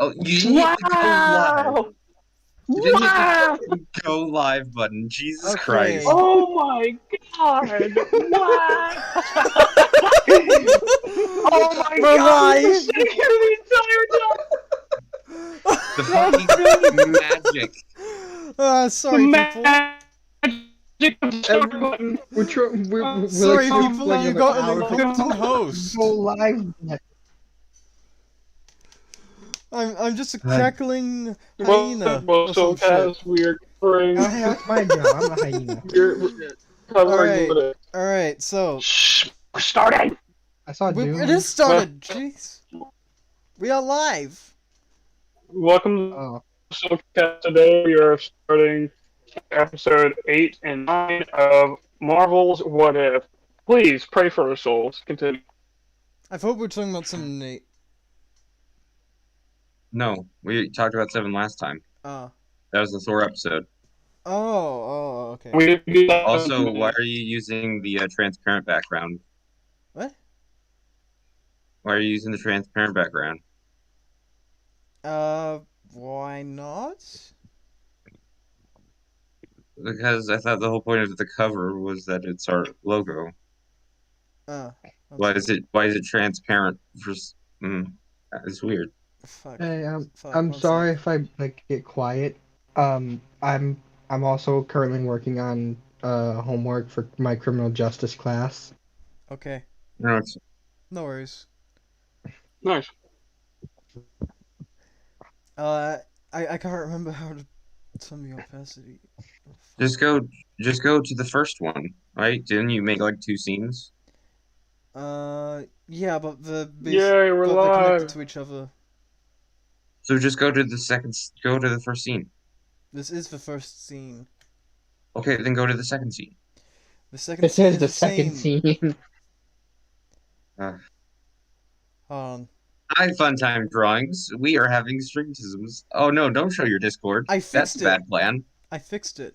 Oh, you didn't hit the go live. Wow! You didn't hit Wow! the go live button. Jesus Okay. Christ. Oh my god! What? Oh my We're god! We've been live. sitting here the entire time. The That's fucking magic. Sorry, people. Magic of the start button. We're Sorry, like people. like You an got an hour impromptu host. go live. I'm just a God. cackling Well, hyena or some shit. Soulcast, we are covering. Oh, hey, that's my job. I'm a hyena. We're covering Alright. Alright, so Shh! We're starting! I saw Doom. it is started. Jeez, we are live. Welcome to Oh, Soulcast. Today we are starting episode 8 and 9 of Marvel's What If. Please pray for our souls. Continue. I thought we were talking about something Nate. No, we talked about 7 last time. Ah. That was the Thor episode. Oh, okay. Also, why are you using the transparent background? What? Why are you using the transparent background? Why not? Because I thought the whole point of the cover was that it's our logo. Why is it transparent? It's weird. Fuck. hey, Fuck, I'm one sorry sec. if I like get quiet. I'm also currently working on homework for my criminal justice class. Okay. No, it's No worries. Nice. I can't remember how to turn the opacity. just go to the first one, right? Didn't you make like 2 scenes? Yeah, but Yay, we're they're connected live! to each other. So just go to the first scene. This is the first scene. Okay, then go to the second scene. The second This scene is is the the second same. scene. Hold on. Hi, Fun Time Drawings. We are having stringtisms. Oh no, don't show your Discord. I That's fixed a bad plan. I fixed it.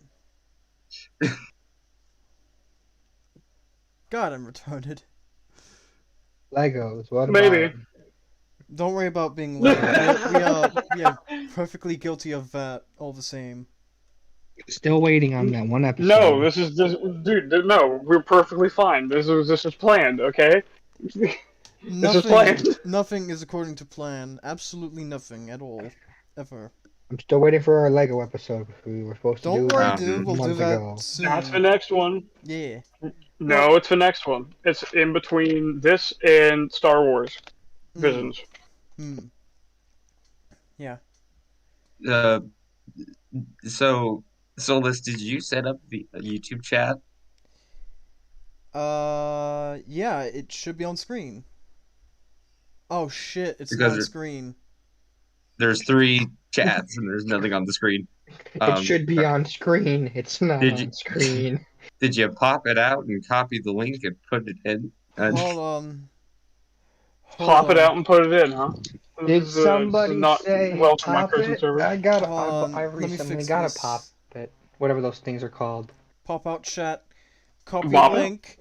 God, I'm retarded. Legos. What Maybe. about 'em? Don't worry about being late. we are perfectly guilty of that all the same. Still waiting on that one episode. No, dude, no, we're perfectly fine. This is planned, okay? This is planned. Nothing is according to plan. Absolutely nothing at all. Ever. I'm still waiting for our Lego episode. We were supposed to Don't do worry, it dude. a We'll do month that ago. soon. That's the next one. Yeah. No, it's the next one. It's in between this and Star Wars Visions. Yeah. So Solus, did you set up the YouTube chat? Yeah, it should be on screen. Oh shit, it's Because not on screen. There's 3 chats and there's nothing on the screen. It should be on screen. It's not Did you- on screen. Did you pop it out and copy the link and put it in? Hold on. Pop it out and put it in, huh? Did This is, somebody not say well to my pop prison it? server. I got. I Let me recently fix got this. a pop it. Whatever those things are called. Pop out chat. Copy Bobble? link.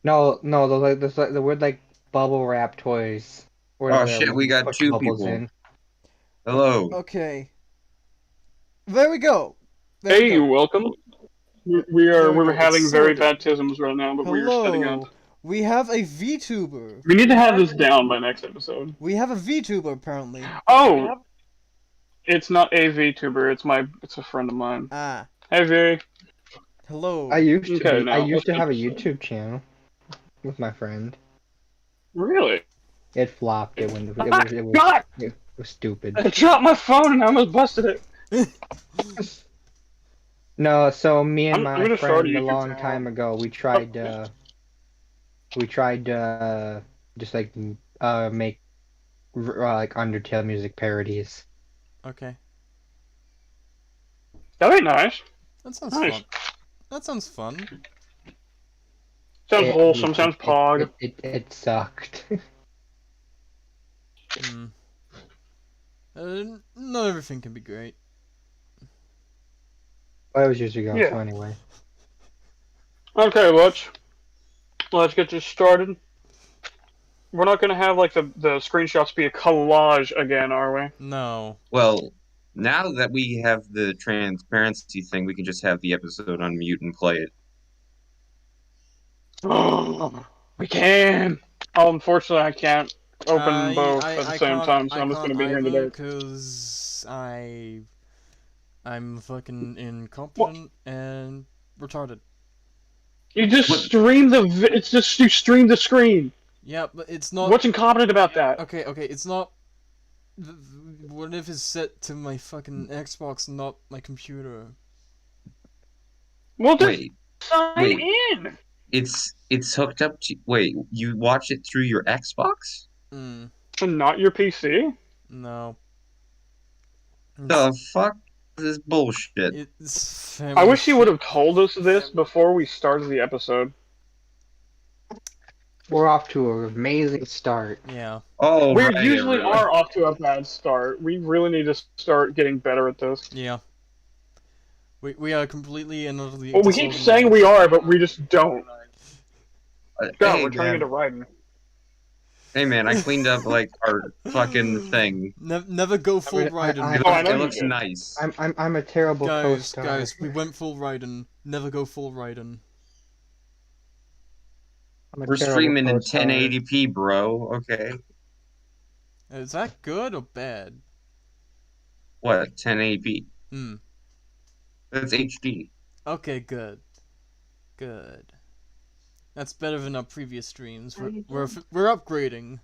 No, the word like bubble wrap toys. Oh shit, we got put 2 bubbles people. in. Hello. Okay. There we go. Hey, welcome. We're having very Sorted. baptisms right now, but we're setting up. Hello. We have a VTuber. We need to have this down by next episode. We have a VTuber apparently. Oh, it's not a VTuber. It's a friend of mine. Ah. Hey V. Hello. I used to. Okay, I now, used to let's have a get- YouTube channel with my friend. Really? It flopped. It went. God! It was stupid. I dropped my phone and I almost busted it. No, so me and I'm my gonna start a friend a YouTube long channel. time ago, we tried just like make like Undertale music parodies. Okay. That'd be nice. That sounds Nice. fun. That sounds fun. Sounds wholesome. Sounds pog. It sucked. Hmm. Not everything can be great. I was usually going Yeah. so anyway. Okay, let's get this started. we're not gonna have like the screenshots be a collage again, are we? No. Well, now that we have the transparency thing, we can just have the episode on mute and play it. We can. Oh, unfortunately, I can't open both at the I same can't. time, so I I'm just can't gonna be here in the either, dark. cause I'm fucking What? incompetent and retarded. You just What? stream the. It's just you stream the screen. Yeah, but it's not. What's incompetent about that? Okay, it's not. What if it's set to my fucking Xbox, not my computer? Well, just Wait, sign wait. in. It's hooked up to. Wait, you watch it through your Xbox? Mm, And not your PC. no. The fuck is this bullshit? It's I family wish you would shit. have told us this before we started the episode. We're off to an amazing start. Yeah. Oh, We right, usually everyone. are off to a bad start. We really need to start getting better at this. Yeah. We are completely and utterly Well, we keep disorganized. saying we are, but we just don't. God, Hey, we're turning man. into Raiden. Hey, man, I cleaned up like our fucking thing. Never go full Raiden. I- Oh, I know It you looks did. nice. I'm a terrible Guys, co-star. guys, we went full Raiden. Never go full Raiden. I'm a We're terrible streaming in co-star. 1080p, bro. Okay. Is that good or bad? What? 1080p? Hmm. That's HD. Okay, good. Good. That's better than our previous streams. We're upgrading.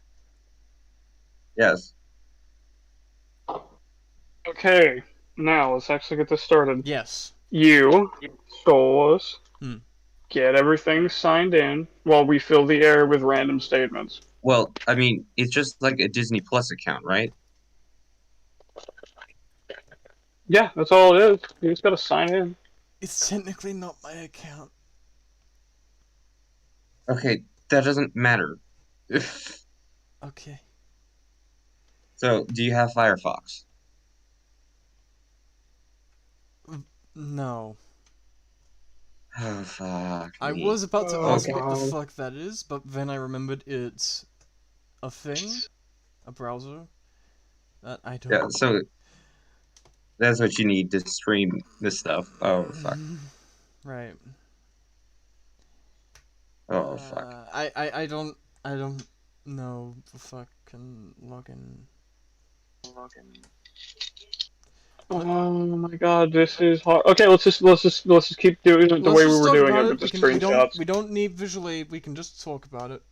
Yes. Okay, now let's actually get this started. Yes. You, Soulless, Hmm. get everything signed in while we fill the air with random statements. Well, I mean, it's just like a Disney Plus account, right? Yeah, that's all it is. You just gotta sign in. It's technically not my account. Okay, that doesn't matter. Okay. So, do you have Firefox? No. Oh, fuck. I me. was about to Oh, ask what the God. fuck that is, but then I remembered it's a thing, a browser that I don't. Yeah, so that's what you need to stream this stuff. Oh, fuck. Right. Oh, fuck. I don't know the fucking login. Oh my god, this is hard. Okay, let's just keep doing it the Let's way we just were talk doing about it it. with the We screenshots. don't need visual aid. We can just talk about it.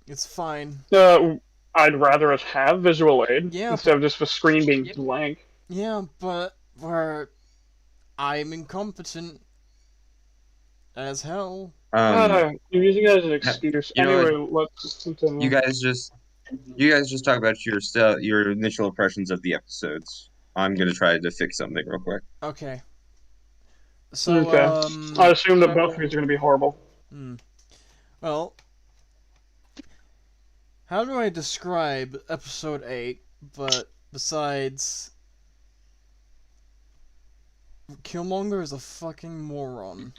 It's fine. I'd rather us have visual aid Yeah, instead of just the screen being blank. Yeah, but I'm incompetent as hell. You're using it as an excuse. you know Anyway, let's continue. You guys just talk about your initial impressions of the episodes. I'm gonna try to fix something real quick. Okay. So Okay. I assume that both of these are going to be horrible. Well, how do I describe episode 8, but besides Killmonger is a fucking moron.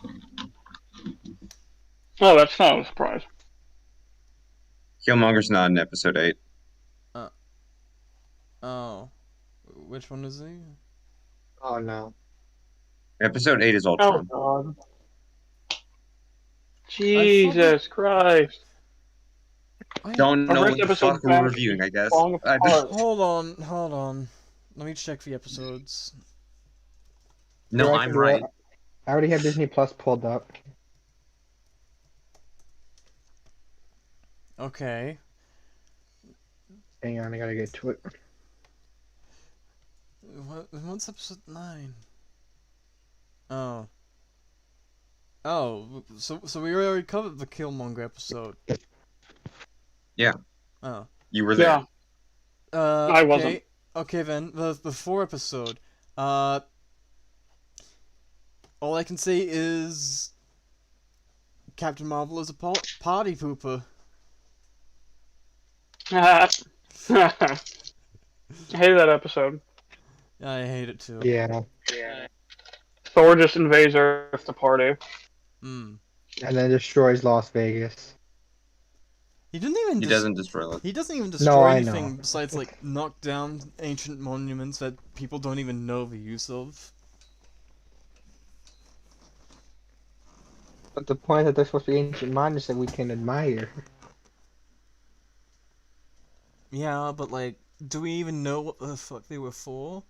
Oh, that's not a surprise. Killmonger's not in episode 8. Oh. Which one is he? Oh no. Episode 8 is Oh, Ultron. God. Jesus Christ. Don't Our know first what the episode fuck we're back reviewing, I guess. falling I apart. Hold on. Let me check the episodes. No, Sure, I I'm can do right. it. I already have Disney Plus pulled up. Okay. Hang on, I gotta get to it. What's episode 9? Oh. Oh, so we already covered the Killmonger episode. Yeah. Oh. You were there. Yeah. I okay. wasn't. Okay then, the 4 episode. All I can say is Captain Marvel is a party pooper. I hated that episode. I hate it too. Yeah. Thor just invades Earth to party. Hmm. And then destroys Las Vegas. He didn't even. He doesn't destroy it. He doesn't even No, destroy I anything know. besides like knock down ancient monuments that people don't even know the use of. But the point that they're supposed to be ancient monuments that we can admire. Yeah, but like, do we even know what the fuck they were for?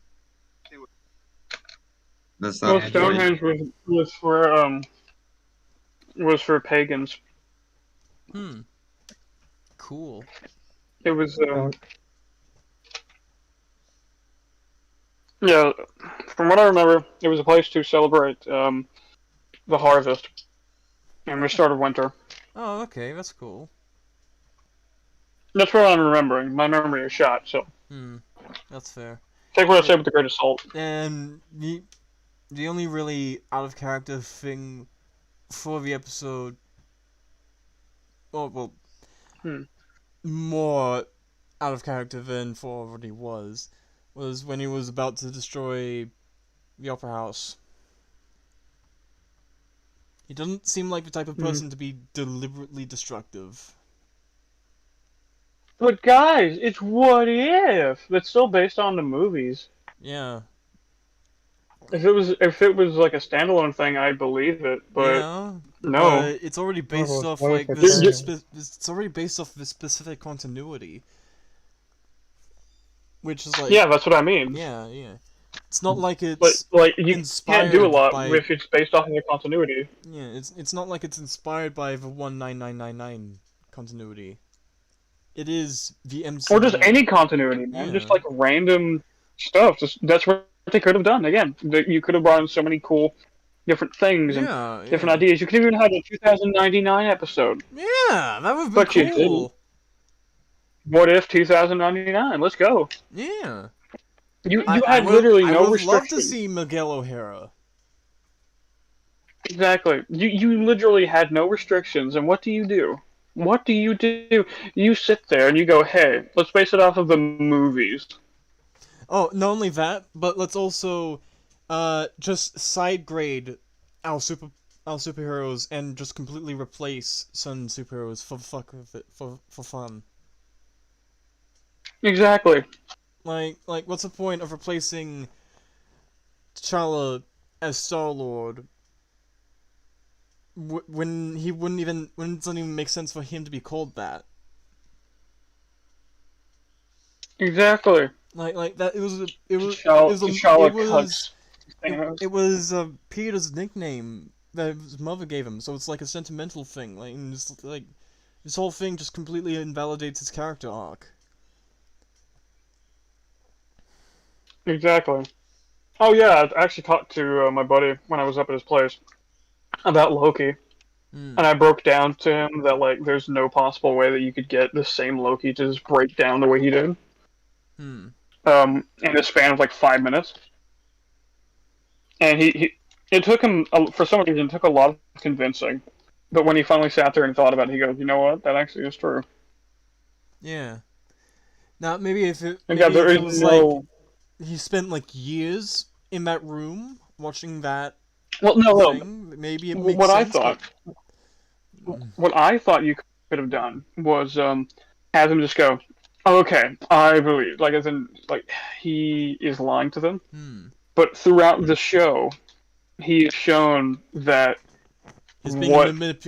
That's Well, not the point. Stonehenge was for pagans. Hmm. Cool. It was Don't- yeah. From what I remember, it was a place to celebrate the harvest and the start of winter. Oh, okay, that's cool. That's what I'm remembering. My memory is shot, so Hmm. That's fair. take what I say with a grain of salt. And the only really out of character thing for the episode, oh well, Hmm. more out of character than for what he was when he was about to destroy the Opera House. He doesn't seem like the type of person to be deliberately destructive. But guys, it's What If. That's still based on the movies. Yeah. If it was like a standalone thing, I'd believe it. But Yeah. no. But it's already based Marvel's off What like If this. Eternal. It's already based off this specific continuity, which is like Yeah, that's what I mean. yeah, yeah. It's not like But it's like you can't do a inspired lot by if it's based off of the continuity. yeah. It's not like it's inspired by the 19999 continuity. It is the MCU. Or just any continuity, man. Yeah. Just like random stuff. That's what they could have done. Again, you could have brought in so many cool different things and Yeah, different yeah. ideas. You could even have a 2099 episode. Yeah, that would be But you cool. didn't. What if 2099? Let's go. Yeah. You I had would, literally I no would love restrictions. to see Miguel O'Hara. Exactly. You literally had no restrictions, and what do you do? What do you do? You sit there and you go, "Hey, let's base it off of the movies." Oh, not only that, but let's also just side grade our superheroes and just completely replace some superheroes for the fuck of it, for fun. Exactly. Like what's the point of replacing T'Challa as Star-Lord when he wouldn't even when it doesn't even make sense for him to be called that? Exactly. Like that T'Challa cuts Thanos. it was Peter's nickname that his mother gave him, so it's like a sentimental thing. Like, and it's like this whole thing just completely invalidates his character arc. Exactly. Oh yeah, I actually talked to my buddy when I was up at his place about Loki, Hmm. and I broke down to him that like there's no possible way that you could get the same Loki to just break down the way he did. Hmm. In the span of like 5 minutes. And it took him, for some reason, it took a lot of convincing. But when he finally sat there and thought about it, he goes, you know what? That actually is true. Yeah. Now maybe if it And yeah, maybe there if is it was no. like he spent like years in that room watching that Well, no. thing, maybe it makes What I sense. thought, what I thought you could have done was have him just go, oh, okay, I believe, like as in like he is lying to them. Hmm. But throughout the show, he is shown that He's being what being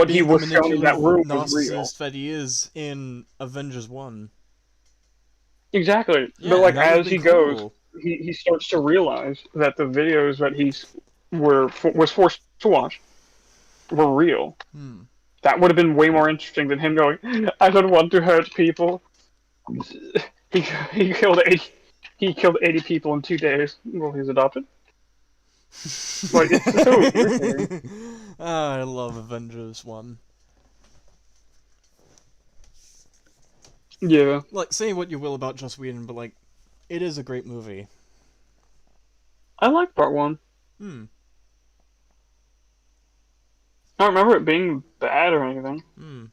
he the was shown in that manipulative room was real. narcissist that he is in Avengers 1. Exactly. Yeah, But like that would as be he goes, cool. he starts to realize that the videos that was forced to watch were real. Hmm. That would have been way more interesting than him going, I don't want to hurt people. He killed 80 people in 2 days. Well, he's adopted. Like it's so irritating. Ah, I love Avengers 1. Yeah. Like, say what you will about Joss Whedon, but like, it is a great movie. I like part one. Hmm. I don't remember it being bad or anything. Hmm.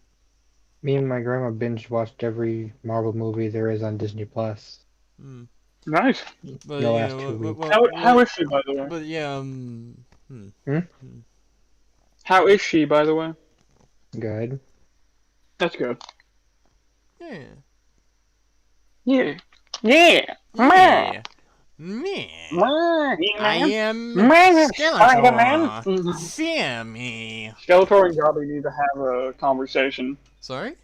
Me and my grandma binge watched every Marvel movie there is on Disney Plus. Hmm. Nice. But The yeah, last 2 weeks. How is she, by the way? But yeah, How is she, by the way? Good. That's good. Yeah. Yeah. Yeah. Yeah. Me. I Man. am Man, Spider-Man. Skeletor. Fear me. Skeletor and Gobby need to have a conversation. Sorry?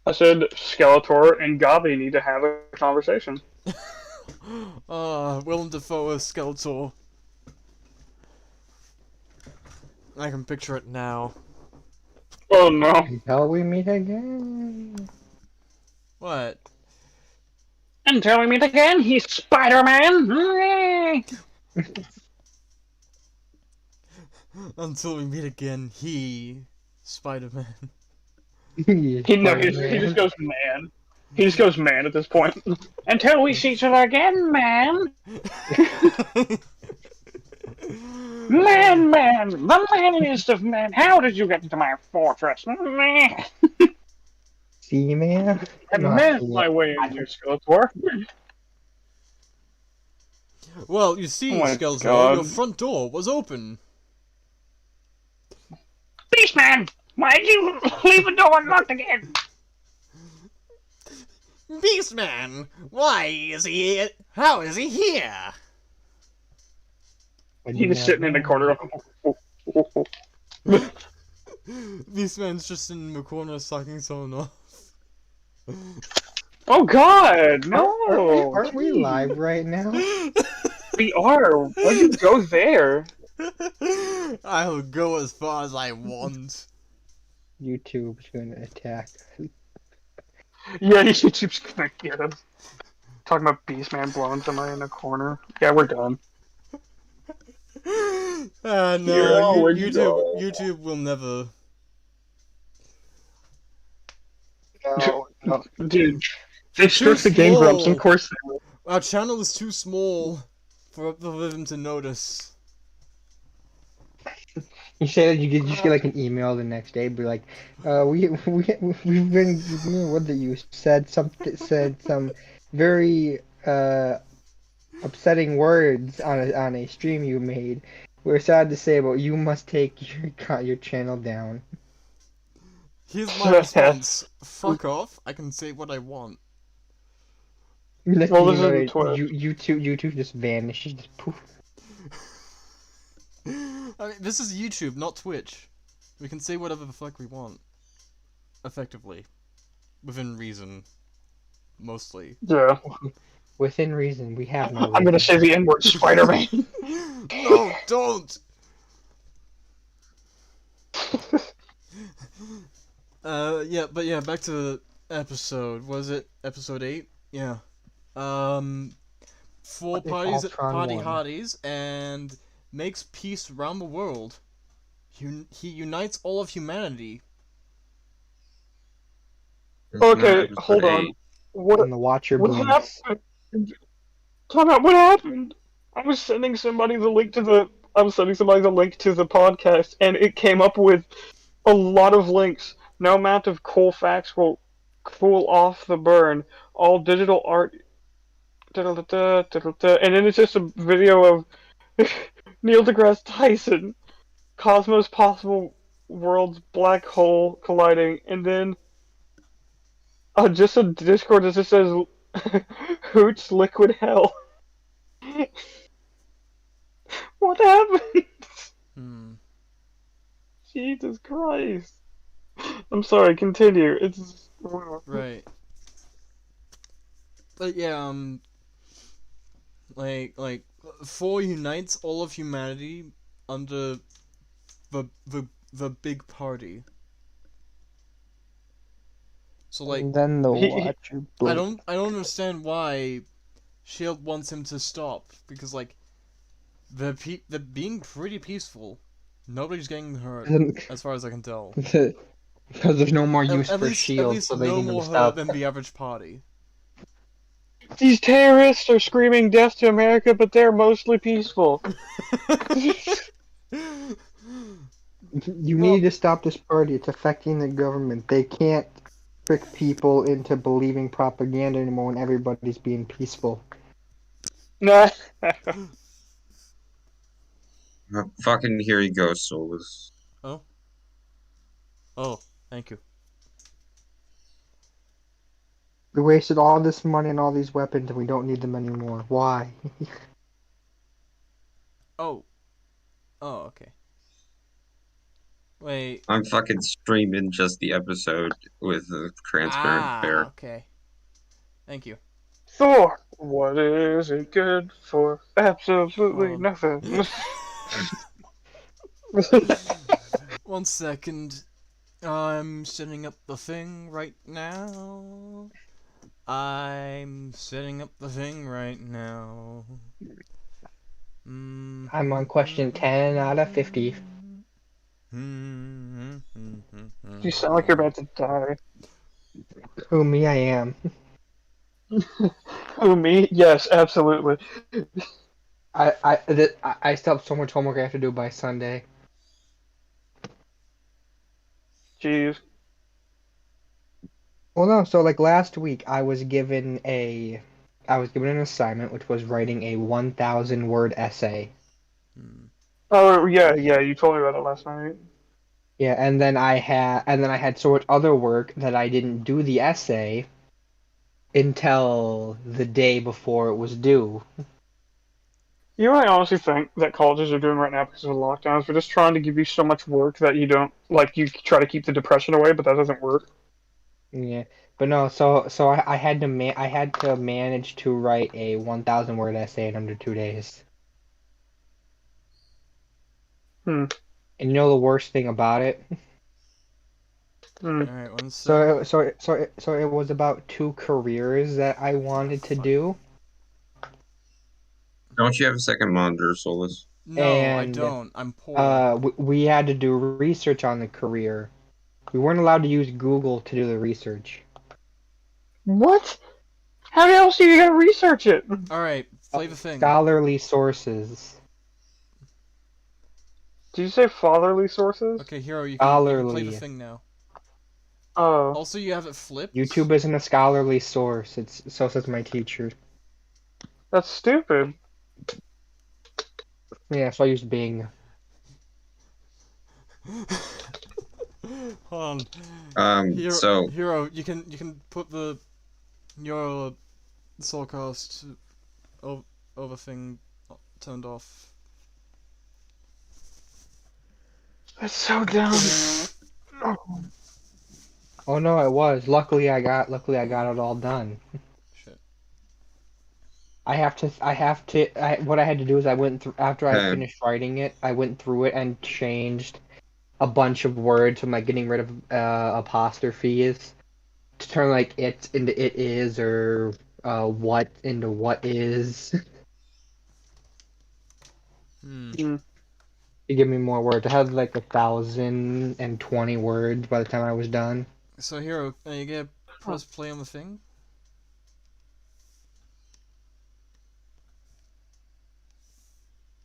I said Skeletor and Gobby need to have a conversation. Willem Dafoe as Skeletor. I can picture it now. Oh no. Until we meet again. What? Until we meet again, he's Spider-Man. Until we meet again, Spider-Man. He just goes man. He just goes man at this point. Until we see each other again, man. Man, the manliest of men. How did you get into my fortress? Man. See, man? I meant my way into Skeletor. Well, you see, Oh my Skeletor, God. your front door was open. Beastman! Why'd you leave the door unlocked again? Beastman! Why is he here? How is he here? He was sitting in the corner. Beastman's just in the corner sucking someone off. Oh God, no! Aren't we live right now? We are. Why'd you go there? I'll go as far as I want. YouTube's gonna attack. Yeah, YouTube's gonna get him. Talking about Beastman blowing somebody in the corner. Yeah, we're done. No, YouTube will never. No. Dude, they stripped the game grumps, of course they will. Our channel is too small for them to notice. You say that you just get like an email the next day, be like, we've been, what did you said some very upsetting words on a stream you made. We're sad to say, but you must take your channel down. Here's my response. Fuck off. I can say what I want. Next Well, thing this you know, isn't Twitch. YouTube just vanishes, just poof. I mean, this is YouTube, not Twitch. We can say whatever the fuck we want. Effectively. Within reason. Mostly. Yeah. Within reason, we have no reason. I'm gonna say the N-word, Spider-Man. No, don't! Yeah, back to the episode. Was it episode 8? Yeah. Four parties at Party Hardies and makes peace around the world. He unites all of humanity. Okay, hold on. And the Watcher What blinks. happened? Time out, what happened? I was sending somebody the link to the podcast, and it came up with a lot of links. No amount of cool facts will cool off the burn. All digital art. And then it's just a video of Neil deGrasse Tyson, Cosmos Possible Worlds Black Hole colliding, and then just a Discord that just says Hoots Liquid Hell. What happened? Jesus Christ. I'm sorry, continue. It's right. But yeah, like 4 unites all of humanity under the big party. So like, and then the Watcher blinks. I don't understand why Shield wants him to stop, because like they're being pretty peaceful. Nobody's getting hurt, as far as I can tell. Because there's no more use for Shield, at least so they no need more to hurt stop. than the average party. These terrorists are screaming death to America, but they're mostly peaceful. You need to stop this party. It's affecting the government. They can't trick people into believing propaganda anymore when everybody's being peaceful. Nah. Fucking here he goes, Solus. Oh, thank you. We wasted all this money and all these weapons, and we don't need them anymore. Why? Oh. Oh, okay. Wait. I'm fucking streaming just the episode with the transparent Ah, bear. okay. Thank you. Thor, what is it good for? Absolutely Hold nothing. on. 1 second. I'm setting up the thing right now. I'm setting up the thing right now. I'm on question 10 out of 50. You sound like you're about to die. Who me? I am. Who, me? Yes, absolutely. I still have so much homework I have to do by Sunday. Jeez. Well, no. So like last week, I was given an assignment which was writing a 1,000 word essay. Oh, yeah, you told me about it last night. Yeah, and then I had so much other work that I didn't do the essay until the day before it was due. You know what I honestly think that colleges are doing right now because of the lockdowns? They're just trying to give you so much work that you don't, like, you try to keep the depression away, but that doesn't work. Yeah, but no. So I had to manage to write a 1,000 word essay in under 2 days. Hmm. And you know the worst thing about it? Hmm. Alright, 1 So sec. so so so it was about two careers that I wanted to Fuck. do, Don't you have a second monitor, Solus? No, I and don't. I'm poor. we had to do research on the career. We weren't allowed to use Google to do the research. What? How else are you gonna research it? Alright, play the thing. Scholarly sources. Did you say fatherly sources? Okay, Hero, you can play the Scholarly. thing now. Oh, Also, you have it flipped? YouTube isn't a scholarly source. So says my teacher. that's stupid. Yeah, so I used Bing. Hold on. So Hero, you can put your Soulcast over thing turned off. That's so dumb. Oh no, it was. Luckily I got it all done. Shit. What I had to do is I went through, after I okay, finished writing it, I went through it and changed a bunch of words from like getting rid of apostrophes to turn like it into it is, or what into what is. Hmm. Hmm. To give me more words. I had like 1,020 words by the time I was done. So, Hero, you gonna press play on the thing?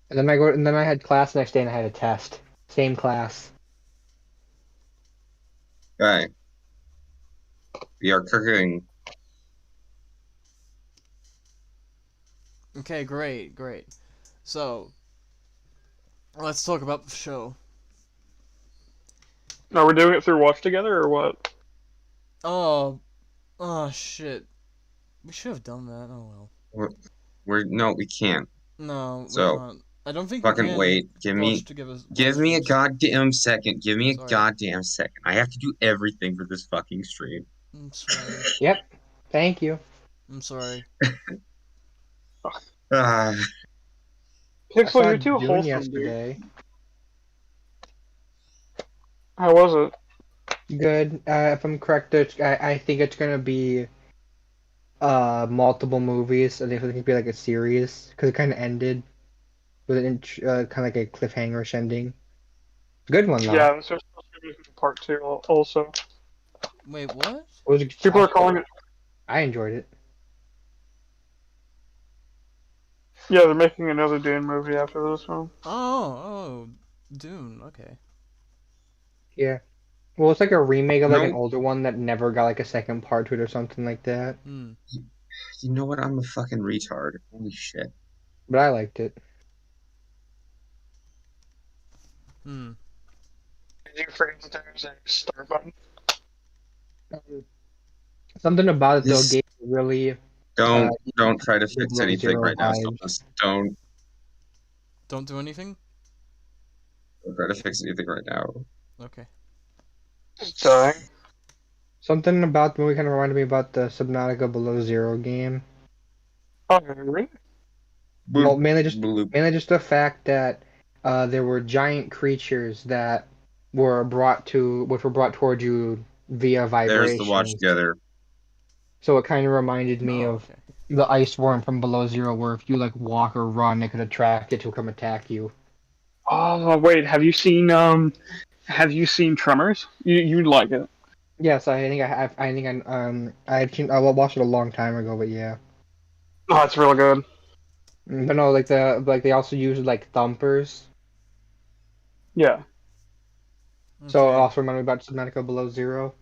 And then I had class next day and I had a test. Same class. okay, we are cooking. Okay, great. So, let's talk about the show. Are we doing it through Watch Together or what? Oh, shit. We should have done that. Oh well. No, we can't. No, we So can't. I don't think we fucking can wait. Give watch me together. give Watch me a together. goddamn second. Give me a Sorry. goddamn second. I have to do everything for this fucking stream. I'm sorry. Yep. Thank you. I'm sorry. Ah, I Pixel, saw you're too Dune wholesome, dude. yesterday. How was it? Good. If I'm correct, I think it's gonna be multiple movies. I think it's gonna be like a series because it kind of ended with kind of like a cliffhanger ending. Good one though. Yeah, this is supposed to be making part two also. Wait, what? It was, People are calling it. I enjoyed it. Yeah, they're making another Dune movie after this one. Oh, Dune. Okay. Yeah. Well, it's like a remake of like an no, older one that never got like a second part to it or something like that. Hmm. you know what? I'm a fucking retard. Holy shit. But I liked it. Hmm. Did you forget that there was a start button? Something about it though This gave me really don't try to fix Below anything Zero right now, vibes. Thomas. Don't do anything? Don't try to fix anything right now. Okay. Dying. Something about the movie kind of reminded me about the Subnautica Below Zero game. Oh, really? Well, Boop, bloop. mainly just the fact that there were giant creatures that which were brought toward you via There's the watch vibrations. together. So it kind of reminded me Oh, of okay. the ice worm from Below Zero, where if you like walk or run, it could attract it to come attack you. Oh, wait. Have you seen Tremors? You'd like it. Yes, I think I have. I watched it a long time ago, but yeah. Oh, it's real good. But no, like they also use like thumpers. Yeah. So it Okay. also reminded me about Subnautica Below Zero.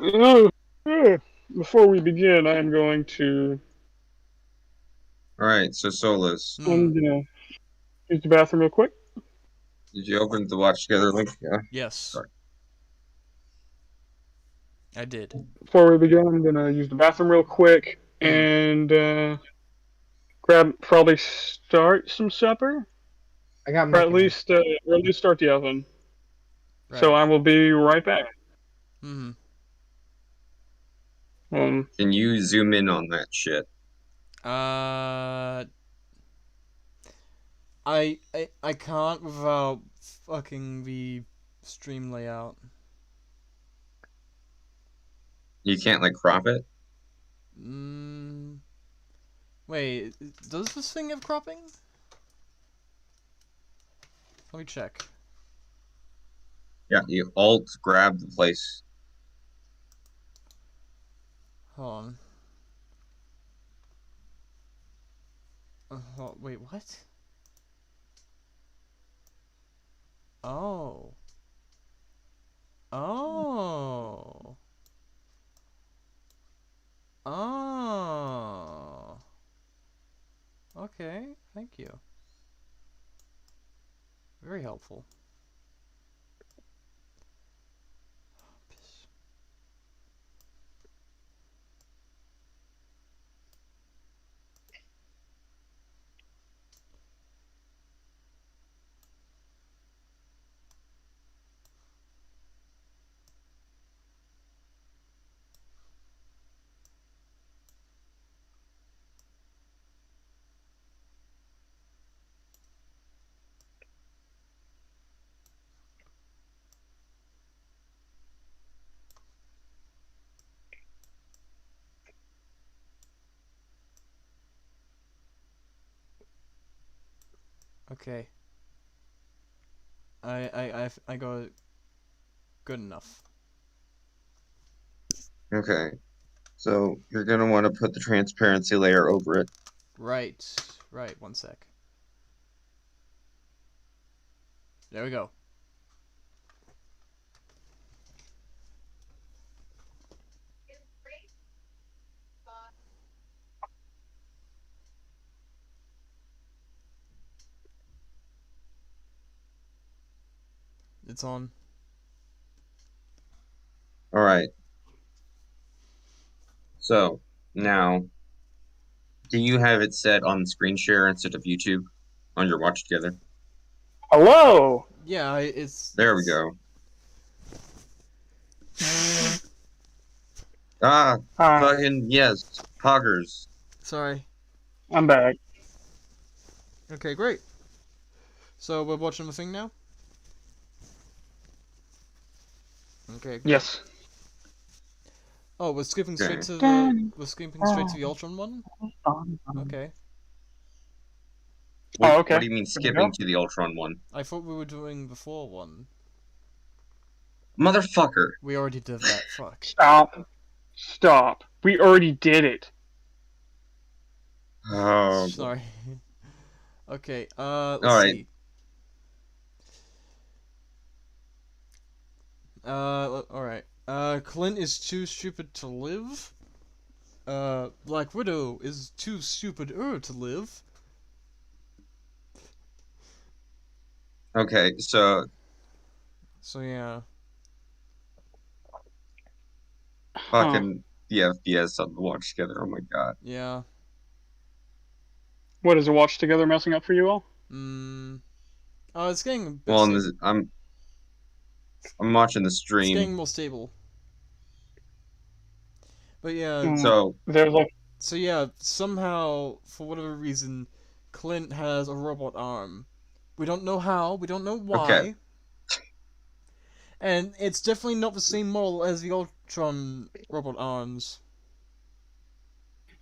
Uh, Before we begin, I am going to. All right, so Solus, Hmm. I'm gonna use the bathroom real quick. did you open the watch together link? Yeah. Yes, Sorry. I did. Before we begin, I'm gonna use the bathroom real quick Hmm. and probably start some supper, I got or at mechanized. least start the oven. So Right. I will be right back. Hmm. Um, Can you zoom in on that shit? Uh, I can't without fucking the stream layout. You can't like crop it? Mm, wait, does this thing have cropping? Let me check. Yeah, you alt grab the place. Hold on. Wait, what? Oh. Oh. Oh. Okay, thank you. Very helpful. Okay. I got it good enough. Okay. So you're gonna want to put the transparency layer over it. Right. Right, one sec. There we go. It's on. All right. So now, do you have it set on screen share instead of YouTube on your watch together? hello. Yeah, it's There we go. Ah, Hi, fucking yes, hoggers. sorry. I'm back. Okay, great. So we're watching the thing now? Okay, great. Yes. Oh, we're skipping straight Okay. to the Ultron one? Okay. What Oh, What okay. do you mean Good to go. skipping to the Ultron one, I thought we were doing before one. motherfucker? We already did that. Fuck. Stop. Stop. We already did it. Oh, boy. Sorry. Okay, All let's right. see. Alright. Clint is too stupid to live. Black Widow is too stupid to live. Okay. So So yeah. Fucking the FPS on the watch together. Oh my god. Yeah. What is a watch together messing up for you all? Oh, it's getting a bit Well, stable. I'm watching the It's getting stream. more stable. But yeah, So There's like so yeah, somehow, for whatever reason, Clint has a robot arm. We don't know how, we don't know okay, why. And it's definitely not the same model as the Ultron robot arms.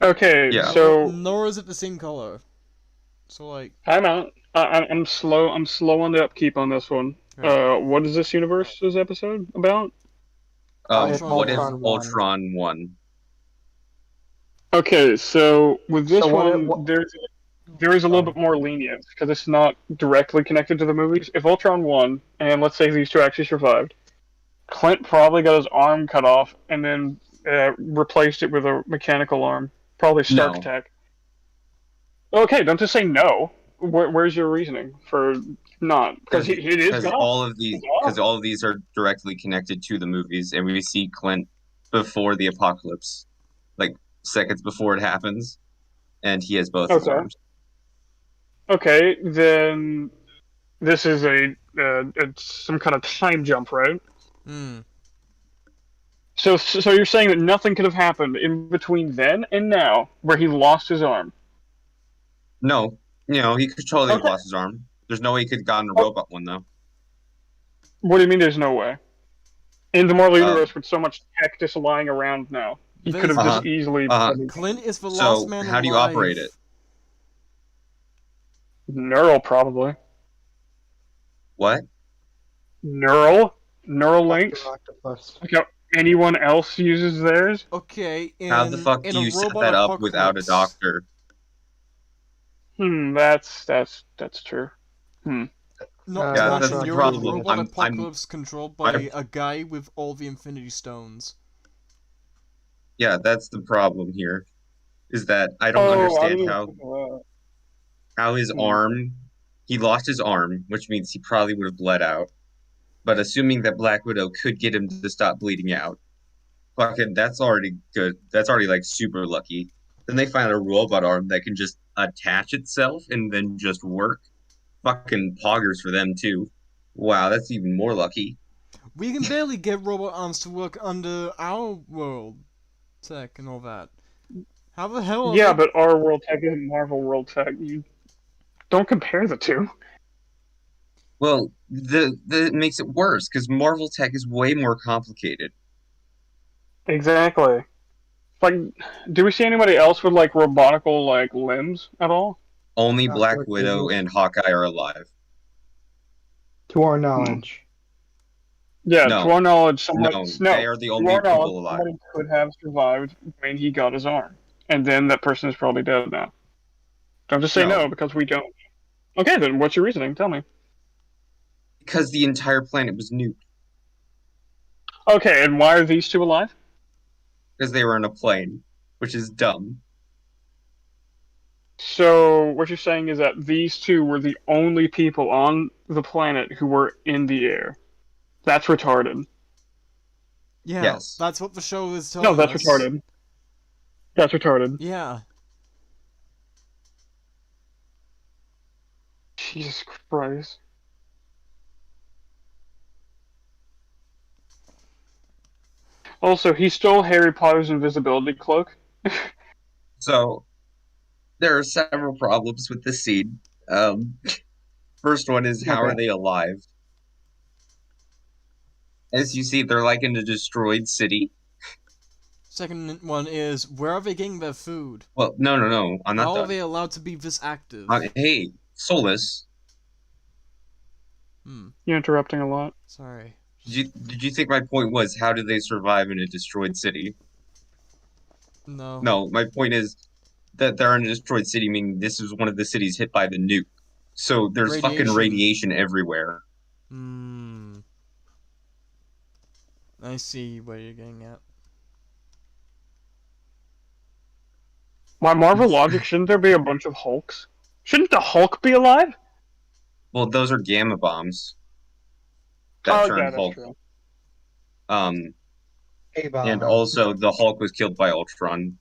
okay, yeah. so Nor is it the same color. So like, I'm out. I'm slow. I'm slow on the upkeep on this one. right. What is this universe's episode about? It's Ultron What if 1. Ultron 1. Ultron won? Okay, so with this So one, what? there is a little Oh, bit more lenient because it's not directly connected to the movies. If Ultron won, and let's say these two actually survived, Clint probably got his arm cut off and then replaced it with a mechanical arm, probably Stark No, Tech. Okay, don't just say no. Where's your reasoning for not? Because it is because gone. all of these are directly connected to the movies, and we see Clint before the apocalypse, like seconds before it happens, and he has both his Okay. arms. Okay, then this is it's some kind of time jump, right? Hmm. So you're saying that nothing could have happened in between then and now, where he lost his arm? No, he could totally have Okay. lost his arm. There's no way he could have gotten a Oh, robot one though. what do you mean? There's no way. In the Marvel Uh, universe, with so much tech just lying around now, he could This, have just uh-huh, easily. uh-huh. Clint is the last So man how do you operate alive. it? Neural, probably. What? Neural links. Dr. Octopus. Like how anyone else uses theirs. Okay, How the fuck in do a you set robot that up without a apocalypse. doctor? That's true. Not to Yeah, Not that's mention, the you're in a problem. robot I'm apocalypse controlled I by a guy with all the Infinity Stones. yeah, that's the problem here. Is that I don't Oh, I understand didn't even how think of how his that. arm he lost his arm, which means he probably would have bled out. But assuming that Black Widow could get him to stop bleeding out, fucking that's already good. That's already like super lucky. Then they find a robot arm that can just attach itself and then just work. Fucking poggers for them too. Wow, that's even more lucky. We can barely get robot arms to work under our world tech and all that. How the hell are Yeah, they? but our world tech isn't Marvel world tech. You don't compare the two. Well, the it makes it worse because Marvel tech is way more complicated. Exactly. Like, do we see anybody else with like robotical like limbs at all? Only Not Black to, Widow and Hawkeye are alive. to our Hmm. knowledge. Yeah, to No, our knowledge, no, they are the to only our knowledge, people alive. somebody could have survived when he got his arm, and then that person is probably dead now. Don't just say No, no because we don't. Okay, then what's your reasoning? Tell me. because the entire planet was nuked Okay, and why are these two alive? because they were in a plane, which is dumb. So what you're saying is that these two were the only people on the planet who were in the air. That's retarded. Yeah, Yes. that's what the show is No, telling that's us. retarded. That's retarded. Yeah. Jesus Christ. Also, he stole Harry Potter's invisibility cloak. So there are several problems with this scene. First one is how Okay. are they alive? As you see, they're like in a destroyed city. Second one is, where are they getting their food? Well, no, I'm not How are done. they allowed to be this active? Hey, Solus, You're interrupting a lot. Sorry. did you think my point was how do they survive in a destroyed city? No. No, my point is that they're in a destroyed city, meaning this is one of the cities hit by the nuke. So there's fucking radiation everywhere. I see where you're getting at. By Marvel logic, shouldn't there be a bunch of Hulks? Shouldn't the Hulk be alive? Well, those are gamma bombs. that Oh, yeah, turned that's Hulk. true. Um, Hey, and Bob. also the Hulk was killed by Ultron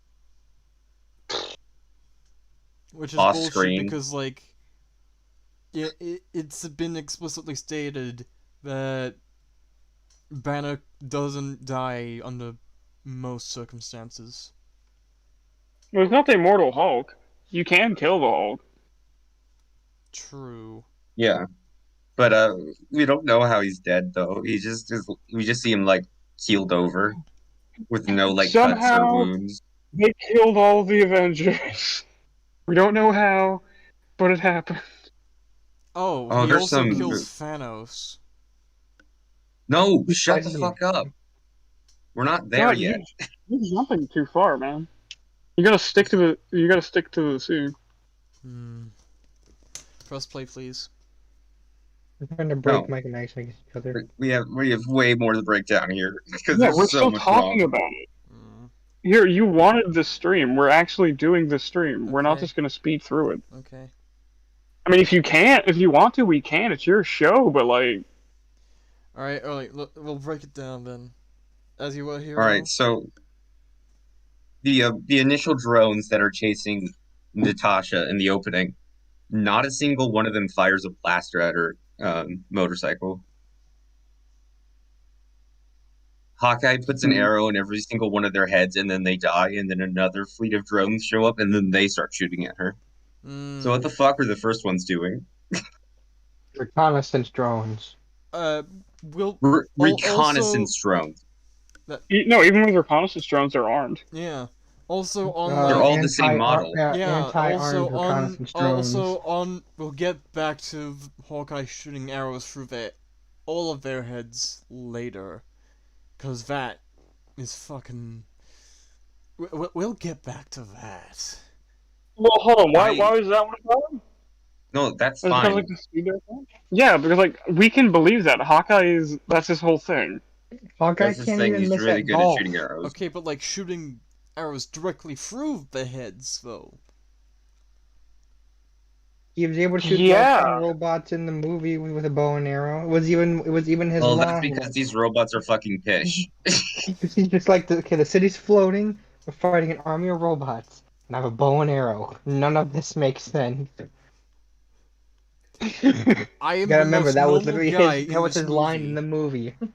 Which is off bullshit screen. because, like, it's been explicitly stated that Banner doesn't die under most circumstances. Well, it's not the immortal Hulk. You can kill the Hulk. True. Yeah, but we don't know how he's dead though. He just is. We just see him like keeled over with no like cuts or Somehow, wounds. they killed all the Avengers. We don't know how, but it happened. Oh, Oh, he there's also some. kills Thanos. No, He's shut the fighting fuck up. We're not there God, yet. you're jumping too far, man. You gotta stick to the scene. Hmm. Press play, please. We're trying to break No, Mike and Ike against each other. we have way more to break down here because Yeah, we're there's so still much talking wrong. about it. Hmm. Here, you wanted the stream. We're actually doing the stream. We're not Okay. just gonna speed through it. Okay. I mean, if you want to, we can. It's your show, but like, Alright, we'll break it down then. As you were, All right, Hero. so the initial drones that are chasing Natasha in the opening, not a single one of them fires a blaster at her motorcycle. Hawkeye puts an hmm. arrow in every single one of their heads, and then they die, and then another fleet of drones show up, and then they start shooting at her. So what Hmm. the fuck were the first ones doing? Reconnaissance drones. Uh, we'll also Reconnaissance drones. that No, even with reconnaissance drones, they're armed. yeah. Also on like They're all the same model. yeah. Anti-armed reconnaissance drones. Also on we'll get back to Hawkeye shooting arrows through all of their heads later, cause that is fucking. We'll get back to that. Well, hold on. Why? I Why was that one about? No, that's Was it because like fine. the speed there? Yeah, because like we can believe that Hawkeye that's his whole thing. Hawkeye That's his can't thing. even He's miss really at good at shooting golf. arrows. Okay, but like shooting arrows directly through the heads though. He was able to shoot the Yeah. Ultron robots in the movie with a bow and arrow. It was even his Well, that's line. because these robots are fucking pish. He's just like the city's floating. We're fighting an army of robots, and I have a bow and arrow. None of this makes sense. I am Gotta the remember most that was normal literally guy his. in That was this his line in movie. the movie.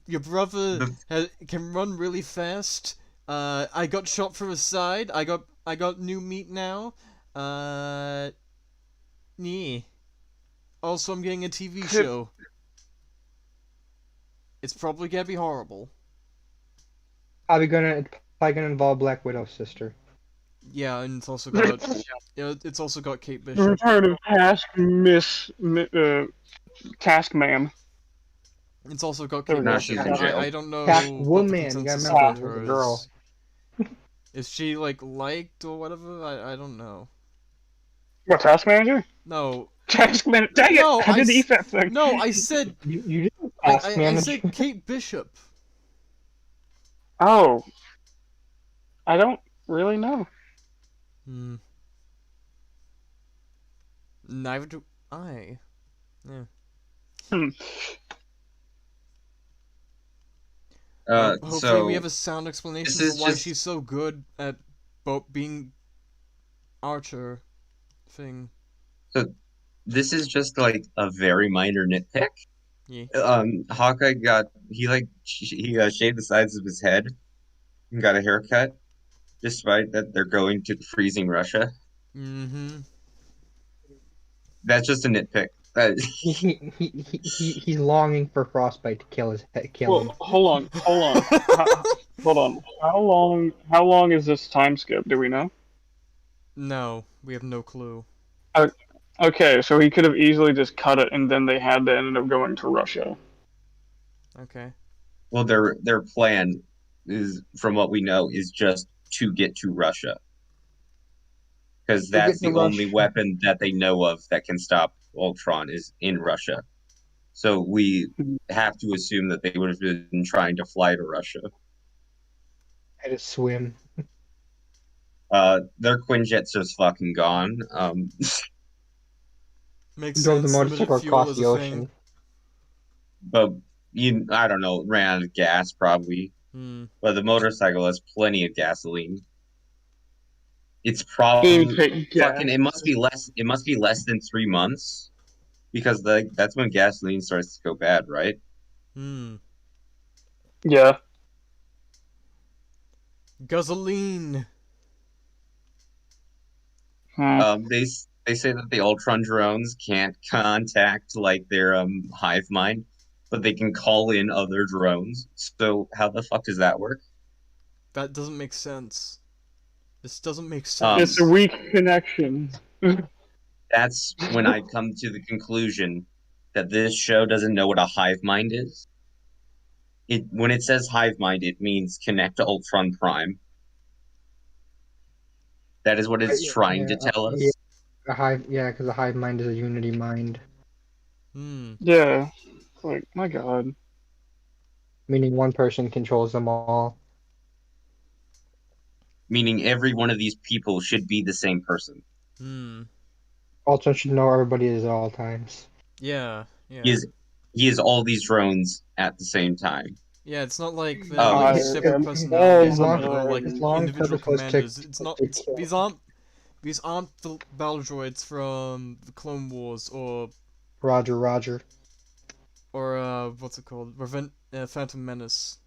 Your brother The can run really fast. I got shot through his side. I got new meat now. Yeah. Also, I'm getting a TV show. It's probably gonna be horrible. It's probably gonna involve Black Widow's sister. Yeah, and it's also got it's also got Kate The Bishop. return of Task Man. It's also got There Kate we go. Now Bishop. she's in jail. I don't know Task what the Woman. You gotta consensus remember, about it was a her girl. is she like liked or whatever? I don't know. What, Task Manager? No. Task Man. Dang No, it! I did eat that thing. No, I said You did I, Task I, I Manager. said Kate Bishop. Oh. I don't really know. Hmm. Neither do I. Yeah. Hmm. Hopefully So we have a sound explanation this for is why just she's so good at being Archer thing. so this is just like a very minor nitpick. Yeah. Hawkeye he shaved the sides of his head and got a haircut, despite that they're going to freezing Russia. Mm-hmm. That's just a nitpick. He's longing for Frostbite to kill him. Well, hold on. Hold on. How long is this time skip? Do we know? No, we have no clue. Okay, so he could have easily just cut it, and then they had to end up going to Russia. Okay. Well, their plan is, from what we know, is just to get to Russia. Because To get that's to the only Russia. weapon that they know of that can stop Ultron is in Russia. So we have to assume that they would have been trying to fly to Russia. Had to swim. Their Quinjet's just fucking gone. Makes Drove the sense. Limited motorcycle fuel across is the a thing. ocean. But I don't know, ran out of gas probably. Hmm. But the motorcycle has plenty of gasoline. It's Didn't probably even take gas. fucking. It must be less. It must be less than 3 months because that's when gasoline starts to go bad, right? Hmm. Yeah. Gasoline. Hmm. They say that the Ultron drones can't contact like their hive mind, but they can call in other drones. So how the fuck does that work? That doesn't make sense. This doesn't make It's sense. a weak connection. That's when I come to the conclusion that this show doesn't know what a hive mind is. When it says hive mind, it means connect to Ultron Prime. That is what it's trying to tell Yeah, us. because the hive mind is a unity mind, Hmm. Yeah. Like, my god. meaning one person controls them all. Meaning every one of these people should be the same person. Hmm. Ultron should know everybody is at all times. Yeah. He Yeah. is he is all these drones at the same time. Yeah, it's not like they're Um, like I separate am personalities all and they're like His mine. long individual purpose was to commanders. It's not. to It's kill. these aren't the battle droids from the Clone Wars Roger, Roger. or what's it called? Phantom Menace.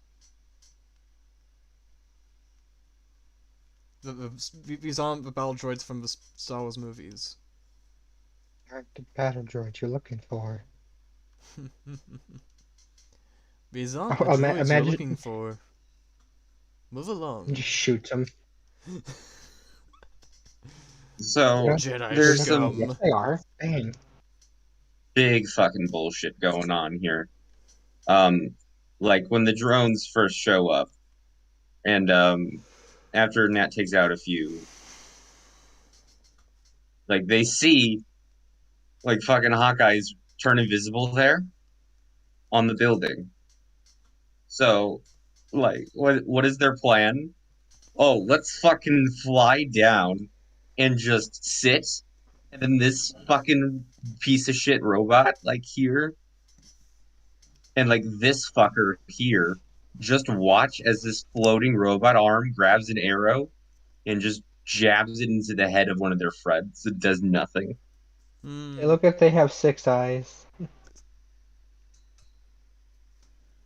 These aren't the battle droids from the Star Wars movies. Aren't the battle droids you're looking for? These aren't the droids you're Imagine looking for. Move along. just shoots them. So Jedi there's scum. some Yes, they are. Dang. big fucking bullshit going on here. Um, like when the drones first show up, and after Nat takes out a few, like they see like fucking Hawkeyes turn invisible there on the building. So, like, what is their plan? Oh, let's fucking fly down and just sit, and then this fucking piece of shit robot like here, and like this fucker here, just watch as this floating robot arm grabs an arrow and just jabs it into the head of one of their friends. It does nothing. Hmm. Hey, look if they have 6 eyes.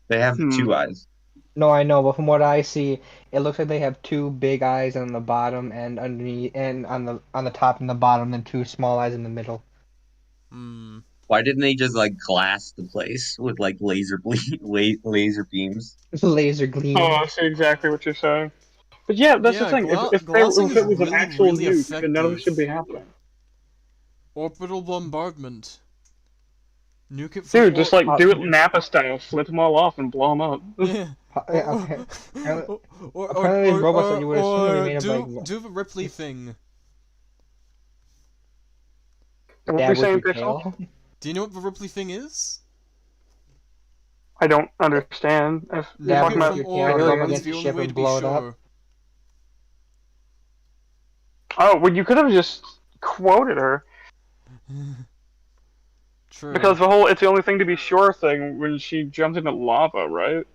They have Hmm. 2 eyes. No, I know, but from what I see, it looks like they have 2 big eyes on the bottom and underneath, and on the top and the bottom, and 2 small eyes in the middle. Hmm. Why didn't they just like glass the place with like laser beams? Laser Oh, gleam. I see exactly what you're saying. But yeah, that's the Yeah, thing. glassing If is it was an really, actual really nuke, then none of this should be effective. happening. Orbital bombardment. Nuke it from Dude, just like do it Napa style, flip them all off and blow them up. Yeah. Yeah, Or, apparently, or, apparently these robots that you would assume would be made of do the Ripley thing. And what dab were you with saying, your Pixel? tail. Do you know what the Ripley thing is? I don't understand. If you're Nuke Dab talking it with about from your tail, go orbit. up That's aliens. against the the only ship way to and be blow it up. sure. Oh, well, you could have just quoted her. True. Because it's the only thing to be sure thing when she jumped into lava, right?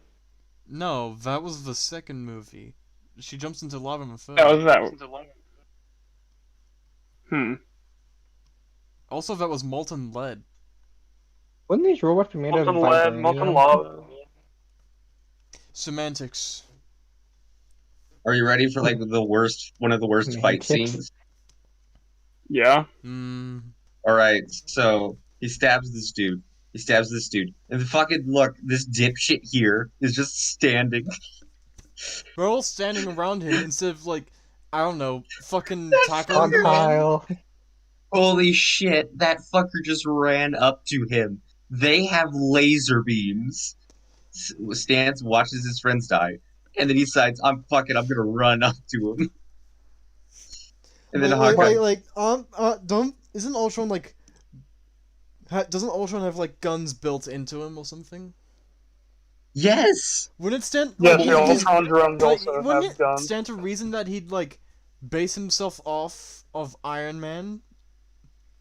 No, that was the second movie. She jumps into lava in the third. That was that. Hmm. Also, that was molten lead. Wouldn't these robots be made of Molten lead, molten vibranium? lava. Semantics. Are you ready for like one of the worst fight Semantics? scenes? Yeah. Hmm. All right, so he stabs this dude. He stabs this dude, and fucking look, this dipshit here is just standing. We're all standing around him instead of like, I don't know, fucking That tackling On the fucker, man. pile. holy shit! That fucker just ran up to him. They have laser beams. Stance watches his friends die, and then he decides, I'm gonna run up to him. And then Hawkeye, Don't, isn't Ultron like, doesn't Ultron have like guns built into him or something? yes, Wouldn't it stand, Yes, like, the Ultron drones like, also wouldn't have it guns. stand to reason that he'd like base himself off of Iron Man?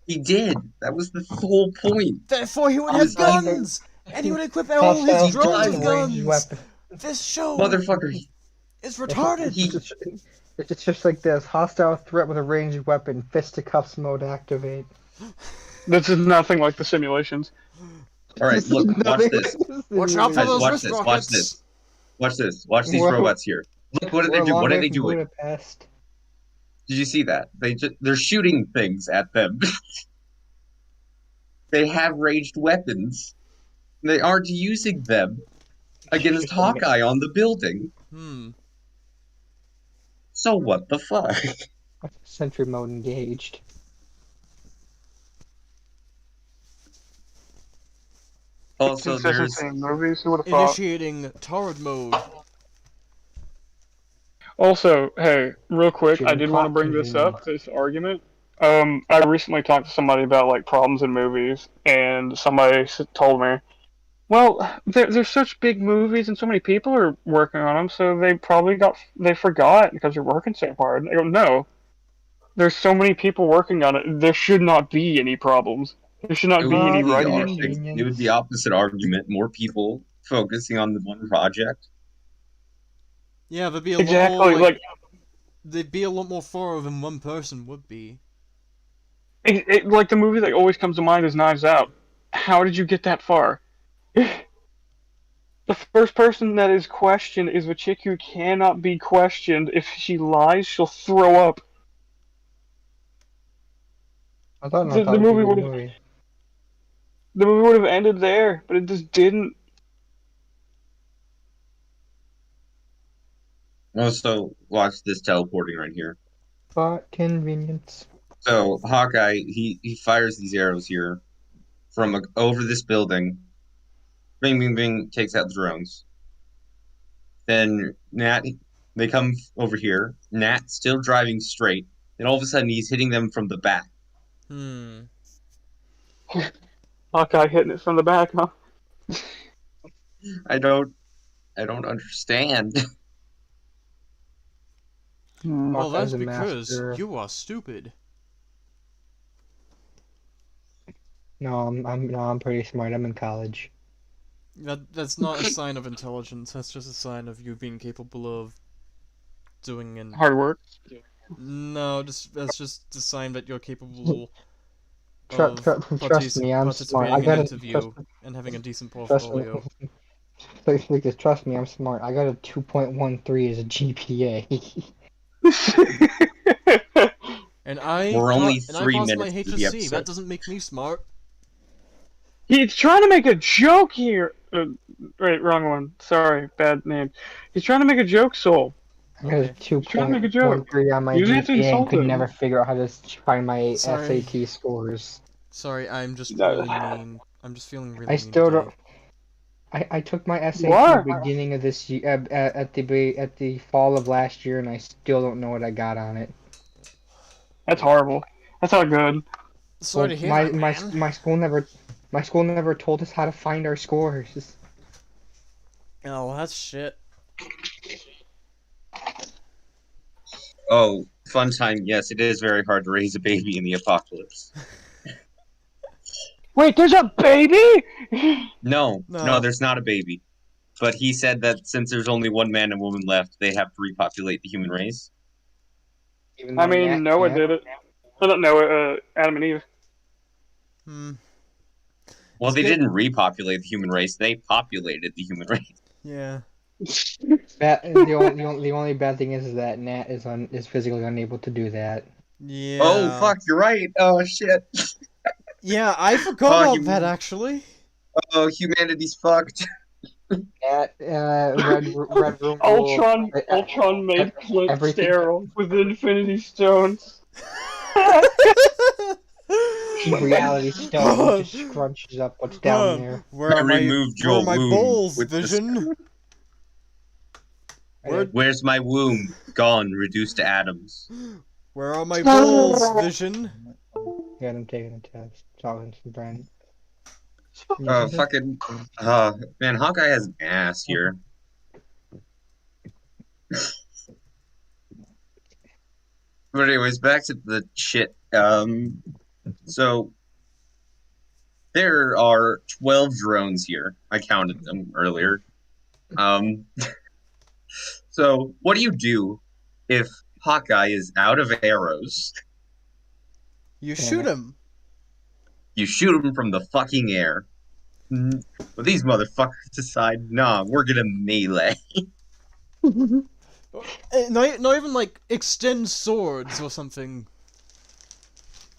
He did. That was the whole point. Therefore, he would He have was evil. guns, and he would equip all his Hostile He threat drones with with a does. ranged guns. weapon. This show Motherfucker. is It's, retarded. He it's just like this. Hostile threat with a ranged weapon. Fisticuffs mode activate. This is nothing like the simulations. All right, This is look, watch nothing this. like this Watch out for Guys, those watch wrist this. Watch rockets. this. Watch this. Watch these Whoa. robots here. Look, what are We're they a doing? long What are way they from doing? Budapest. Did you see that? They're shooting things at them. They have ranged weapons. They aren't using them against Hawkeye on the building. So what the fuck? Sentry mode engaged. Also, there's Consistency in movies. Who would have thought? Initiating torrid mode. Also, hey, real quick, I Jimmy did want to Clock bring this convenient. up, this argument. I recently talked to somebody about like problems in movies, and somebody told me, well, there's such big movies and so many people are working on them, so they forgot because you're working so hard. I go, no, there's so many people working on it. There should not be any problems. There should it not would be any be writing the issues. it would be opposite argument. More people focusing on the one project. Yeah, there'd be a lot Exactly, more, like there'd be a lot more thorough than one person would be. like the movie that always comes to mind is Knives Out. How did you get that far? The first person that is questioned is a chick who cannot be questioned. If she lies, she'll throw up. I thought The, that the was a movie good would have movie. the movie would have ended there, but it just didn't. Also, watch this teleporting right here. But convenience. So Hawkeye, he fires these arrows here from over this building. Bing, bing, bing, takes out the drones. Then Nat, they come over here. Nat still driving straight. And all of a sudden, he's hitting them from the back. Hawkeye hitting it from the back, huh? I don't understand. Well, that's Hawkeye's a because master. you are stupid. No, I'm pretty smart. I'm in college. That's not a sign of intelligence. That's just a sign of you being capable of doing an. Hard work. No, that's just a sign that you're capable Trust me, I'm smart. participating in an interview and having a decent trust me. portfolio. Trust me, I'm smart. I got a 2.13 as a GPA. And I We're only and I 3 passed my minutes into the HSC. episode. That doesn't make me smart. He's trying to make a joke here. Right, wrong one. Sorry, bad name. He's trying to make a joke, Soul. I got a Okay. Trying to make a joke. 2.13 on my You didn't have to GPA and insult could him. never figure out how to find my Sorry. SAT scores. Sorry, I'm just No. really mean. I'm just feeling really I mean still today. don't. I took my SAT You at are. the beginning of this year, at the fall of last year, and I still don't know what I got on it. That's horrible. That's not good. Sorry to hear my, that, man. my school never told us how to find our scores. Oh, well, that's shit. Oh, fun time. Yes, it is very hard to raise a baby in the apocalypse. Wait, there's a baby? No, No. there's not a baby. But he said that since there's only one man and woman left, they have to repopulate the human race. Even I though mean, Noah did it. I don't know, Adam and Eve. Well, It's they good. didn't repopulate the human race; they populated the human race. Yeah. The only bad thing is that Nat is physically unable to do that. Yeah. Oh, fuck! You're right. Oh shit. Yeah, I forgot Oh, about you that mean- actually. Oh, humanity's fucked. Nat, red room rule. Ultron made Clint everything- sterile with the Infinity Stones. Reality stone just scrunches up what's down there. Where I are my removed where are your my womb balls, with the Vision? Where's my womb? Gone, reduced to atoms. Where are my balls, Vision? Yeah, I'm taking a test. Talking to some friend. Fucking. Man, Hawkeye has an ass here. But anyways, back to the shit. So there are 12 drones here. I counted them earlier. Um, so what do you do if Hawkeye is out of arrows? You shoot Panic. him. You shoot him from the fucking air. But these motherfuckers decide, nah, we're gonna melee. Not even like extend swords or something.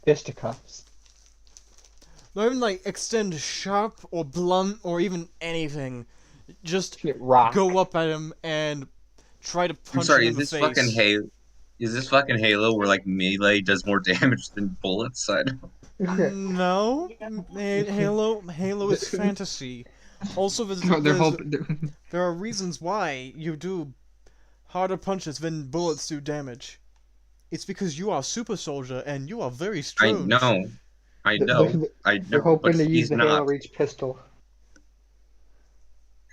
Fisticuffs. Not even like extend sharp or blunt or even anything. Just Rock. go up at him and try to I'm punch him sorry, in is the this fucking face. Halo? Is this fucking Halo where like melee does more damage than bullets? I don't... No, Halo is fantasy. Also, No, there are reasons why you do harder punches than bullets do damage. It's because you are super soldier and you are very I strange. know, I they're, know, I they're know, but hoping to use he's the Halo not. Reach pistol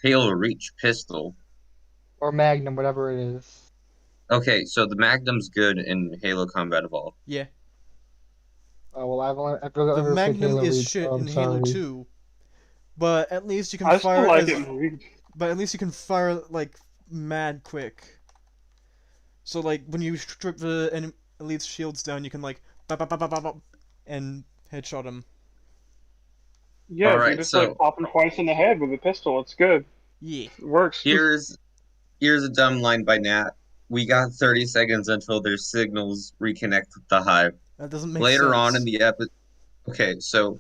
Halo Reach pistol. or Magnum, whatever it is. Okay, so the Magnum's good in Halo Combat Evolved. Yeah, Oh well, I've the ever played Magnum Halo is Reach, shit so in I'm Halo sorry. 2, but at least you can I still fire like as it in Reach. but at least you can fire like mad quick. So like when you strip the elite's shields down, you can like bop, bop, bop, bop, bop, bop, and headshot him. Yeah, All you right, just like so pop him twice in the head with a pistol. It's good. Yeah, It works. here's here's a dumb line by Nat. We got 30 seconds until their signals reconnect with the hive. that doesn't make Later on in sense. the episode, okay, so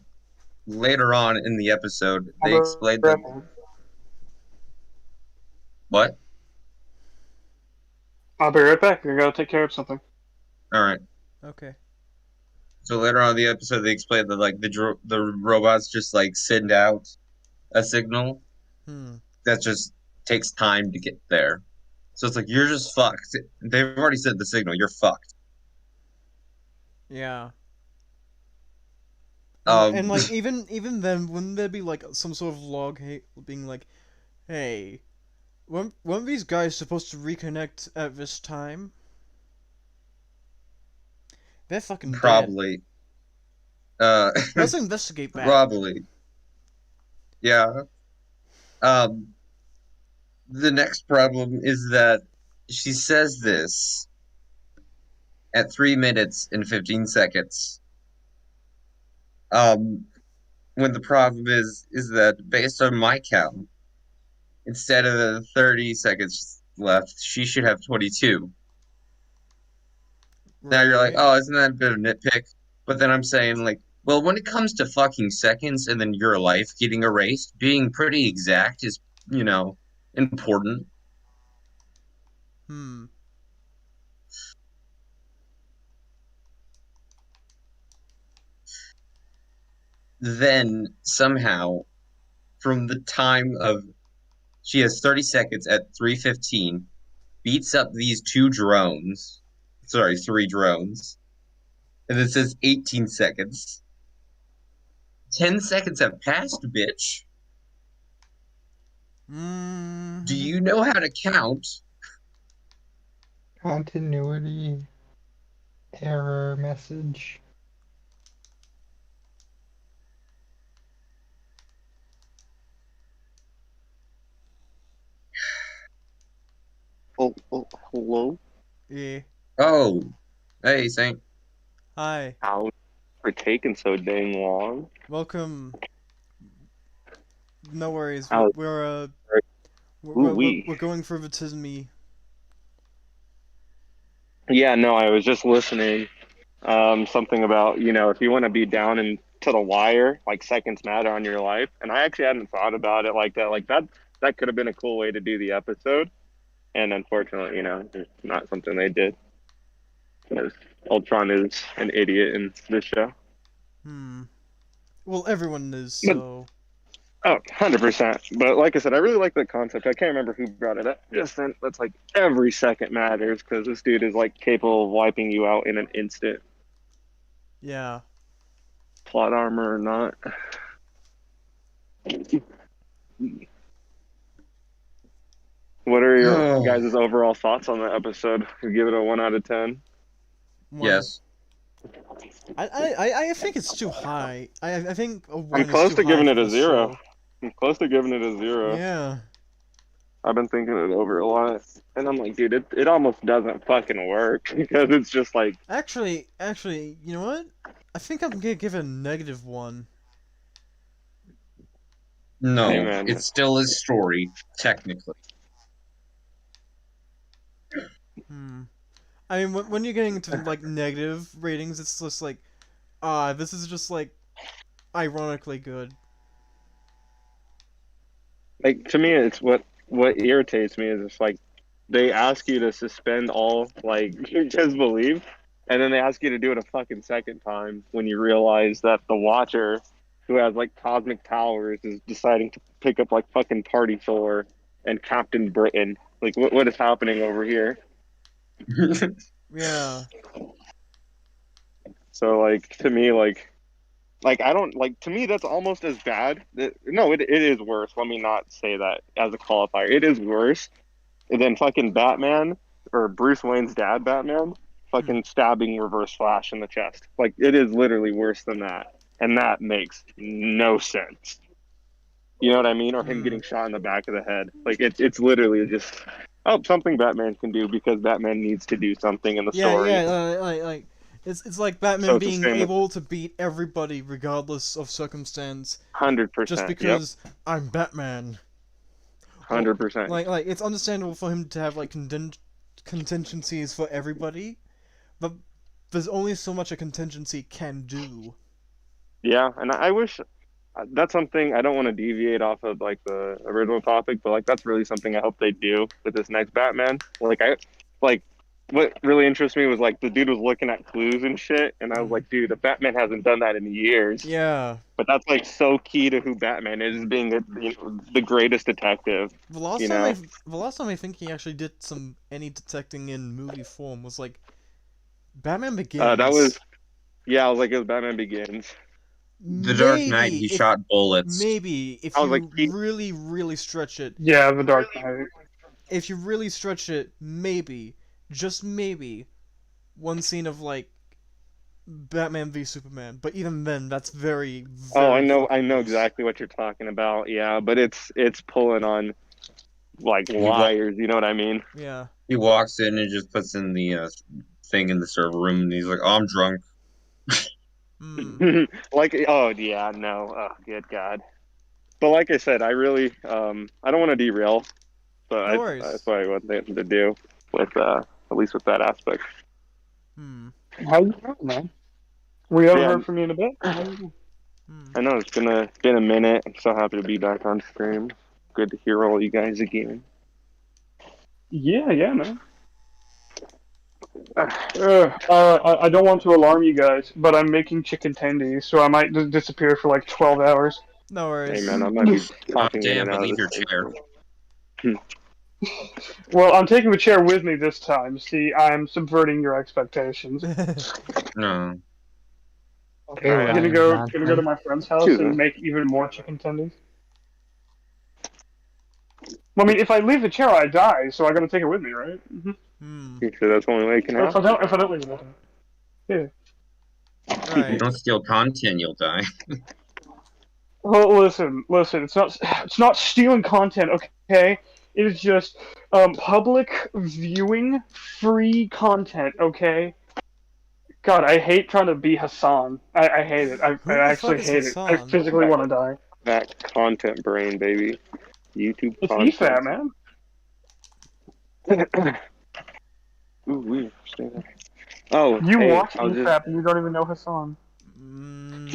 later on in the episode, they I'll be explained that right back. what? I'll be right back. I gotta take care of something. All right. Okay. So later on in the episode, they explained that like the robots just like send out a signal Hmm. that just takes time to get there. So it's like you're just fucked. They've already sent the signal. You're fucked. Yeah. And Um, like even then, wouldn't there be like some sort of log being like, hey, weren't these guys supposed to reconnect at this time? They're fucking dead. probably. Uh, Let's investigate that. probably. Yeah. Um, the next problem is that she says this at 3 minutes and 15 seconds. Um, when the problem is that based on my count, instead of the 30 seconds left, she should have 22. Now you're like, Right. oh, isn't that a bit of a nitpick? But then I'm saying, like, well, when it comes to fucking seconds and then your life getting erased, being pretty exact is, important. Hmm. Then somehow, from the time of she has 30 seconds at 3:15, beats up these two drones. Sorry, three drones. And it says 18 seconds. 10 seconds have passed, bitch. Do Mm. you know how to count? Continuity error message. Oh, hello? Yeah. Oh, hey, Saint. Hi. How for taking so dang long? Welcome. No worries. How ooh We're going for Vitismi. Yeah, no, I was just listening. Something about, if you want to be down and to the wire, like seconds matter on your life. And I actually hadn't thought about it like that. Like that could have been a cool way to do the episode. And unfortunately, it's not something they did. Because Ultron is an idiot in this show. Hmm. Well, everyone is But so. Oh, 100%. But like I said, I really like the concept. I can't remember who brought it up. Just then, that's like every second matters because this dude is like capable of wiping you out in an instant, Yeah. plot armor or not. What are your Oh, guys' overall thoughts on the episode? You give it a 1 out of 10. One. yes. I think it's too high. I think a I'm 1 is close too to high giving for it a this 0. show. I'm close to giving it a 0. Yeah. I've been thinking it over a lot, and I'm like, dude, it almost doesn't fucking work because it's just like, Actually, you know what? I think I'm gonna give it a -1. hey No, man, it's still a story, technically. Hmm. I mean, when you're getting into like negative ratings, it's just like, this is just like ironically good. like to me, it's what irritates me is it's like they ask you to suspend all like disbelief, and then they ask you to do it a fucking second time when you realize that the Watcher, who has like cosmic powers, is deciding to pick up like fucking Party Thor and Captain Britain. Like, what is happening over here? Yeah. So like to me, like I don't like to me that's almost as bad. No, it is worse. Let me not say that as a qualifier. It is worse than fucking Batman or Bruce Wayne's dad Batman fucking stabbing Reverse Flash in the chest. Like it is literally worse than that. And that makes no sense. You know what I mean? Or him Hmm. getting shot in the back of the head. Like it's literally just something Batman can do because Batman needs to do something in the Yeah, story. yeah, like it's like So Batman it's the being same with able to beat everybody regardless of circumstance just 100%. Yep. because I'm Batman. Well, 100%. like it's understandable for him to have like contingencies for everybody, but there's only so much a contingency can do. Yeah, and I wish that's something I don't want to deviate off of like the original topic, but like that's really something I hope they do with this next Batman. Like what really interests me was like the dude was looking at clues and shit, and I was like, dude, the Batman hasn't done that in years. Yeah. But that's like so key to who Batman is being the greatest detective. The last You time I know, the last time I think he actually did any detecting in movie form was like Batman that was Begins. yeah. I was like, it was Batman Begins. The Dark Knight, he shot bullets. Maybe if I was like, you really stretch it, Yeah, The Dark Knight. if you really stretch it, maybe, just maybe, one scene of like Batman v Superman. But even then, that's very, oh, very I fucking know loose. exactly what you're talking about. Yeah, but it's pulling on like He walk, wires. You know what I mean? Yeah. he walks in and just puts in the thing in the server room, and he's like, "Oh, I'm drunk." Hmm. Like, oh yeah, no, oh, good God. But like I said, I really, I don't want to derail, but No that's worries. what I want them to do with, at least with that aspect. Hmm. How you doing, man? We haven't Yeah, heard from you in a bit. How you doing? Hmm. I know it's been a minute. I'm so happy to be back on stream. Good to hear all you guys again. Yeah, man. I don't want to alarm you guys, but I'm making chicken tendies, so I might just disappear for like 12 hours. No Hey worries. man, I might be Oh popping in damn! and But out of leave this your thing. chair. Well, I'm taking the chair with me this time. See, I'm subverting your expectations. No. Okay, All right. Gonna Ryan go to Johnson. my friend's house Excuse and me. make even more chicken tendies. Well, I mean, if I leave the chair, I die, so I gotta take it with me, right? Hmm. You said that's the only way it can happen. If I don't leave it, yeah. If you Right. don't steal content, you'll die. Well, listen. It's not stealing content, okay? It is just public viewing, free content, okay? God, I hate trying to be Hassan. I hate it. I Who the fuck actually is hate it. I Hassan? physically want to die. That content brain, baby. YouTube It's content. EFAT, man. Ooh, we stay there. Oh, You hey, watch I was just EFAP and you don't even know Hassan. Hmm.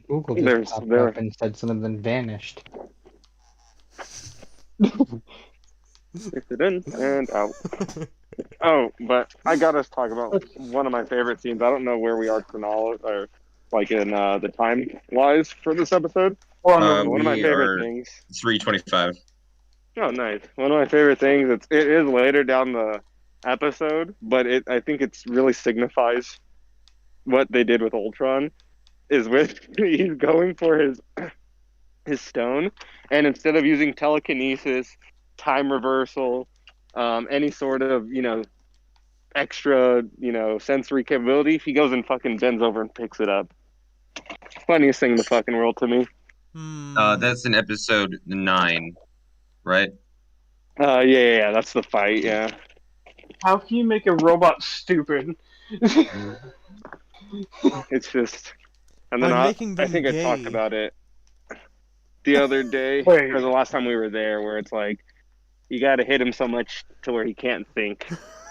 Google just there's popped there. up and said some of them vanished. It's in and out. Oh, but I got us talk about one of my favorite scenes. I don't know where we are chronology or like in the time wise for this episode. Or on But one of my We favorite are things. 325. Oh, nice. One of my favorite things. It is later down the episode, but I think it's really signifies what they did with Ultron. Is with he's going for his stone, and instead of using telekinesis, time reversal, any sort of extra, sensory capability, he goes and fucking bends over and picks it up. Funniest thing in the fucking world to me. That's in episode 9, right? Yeah, that's the fight. Yeah, How can you make a robot stupid? it's just. And then By I, making I them think I talked gay. about it the other day, Wait. or the last time we were there, where it's like you got to hit him so much to where he can't think.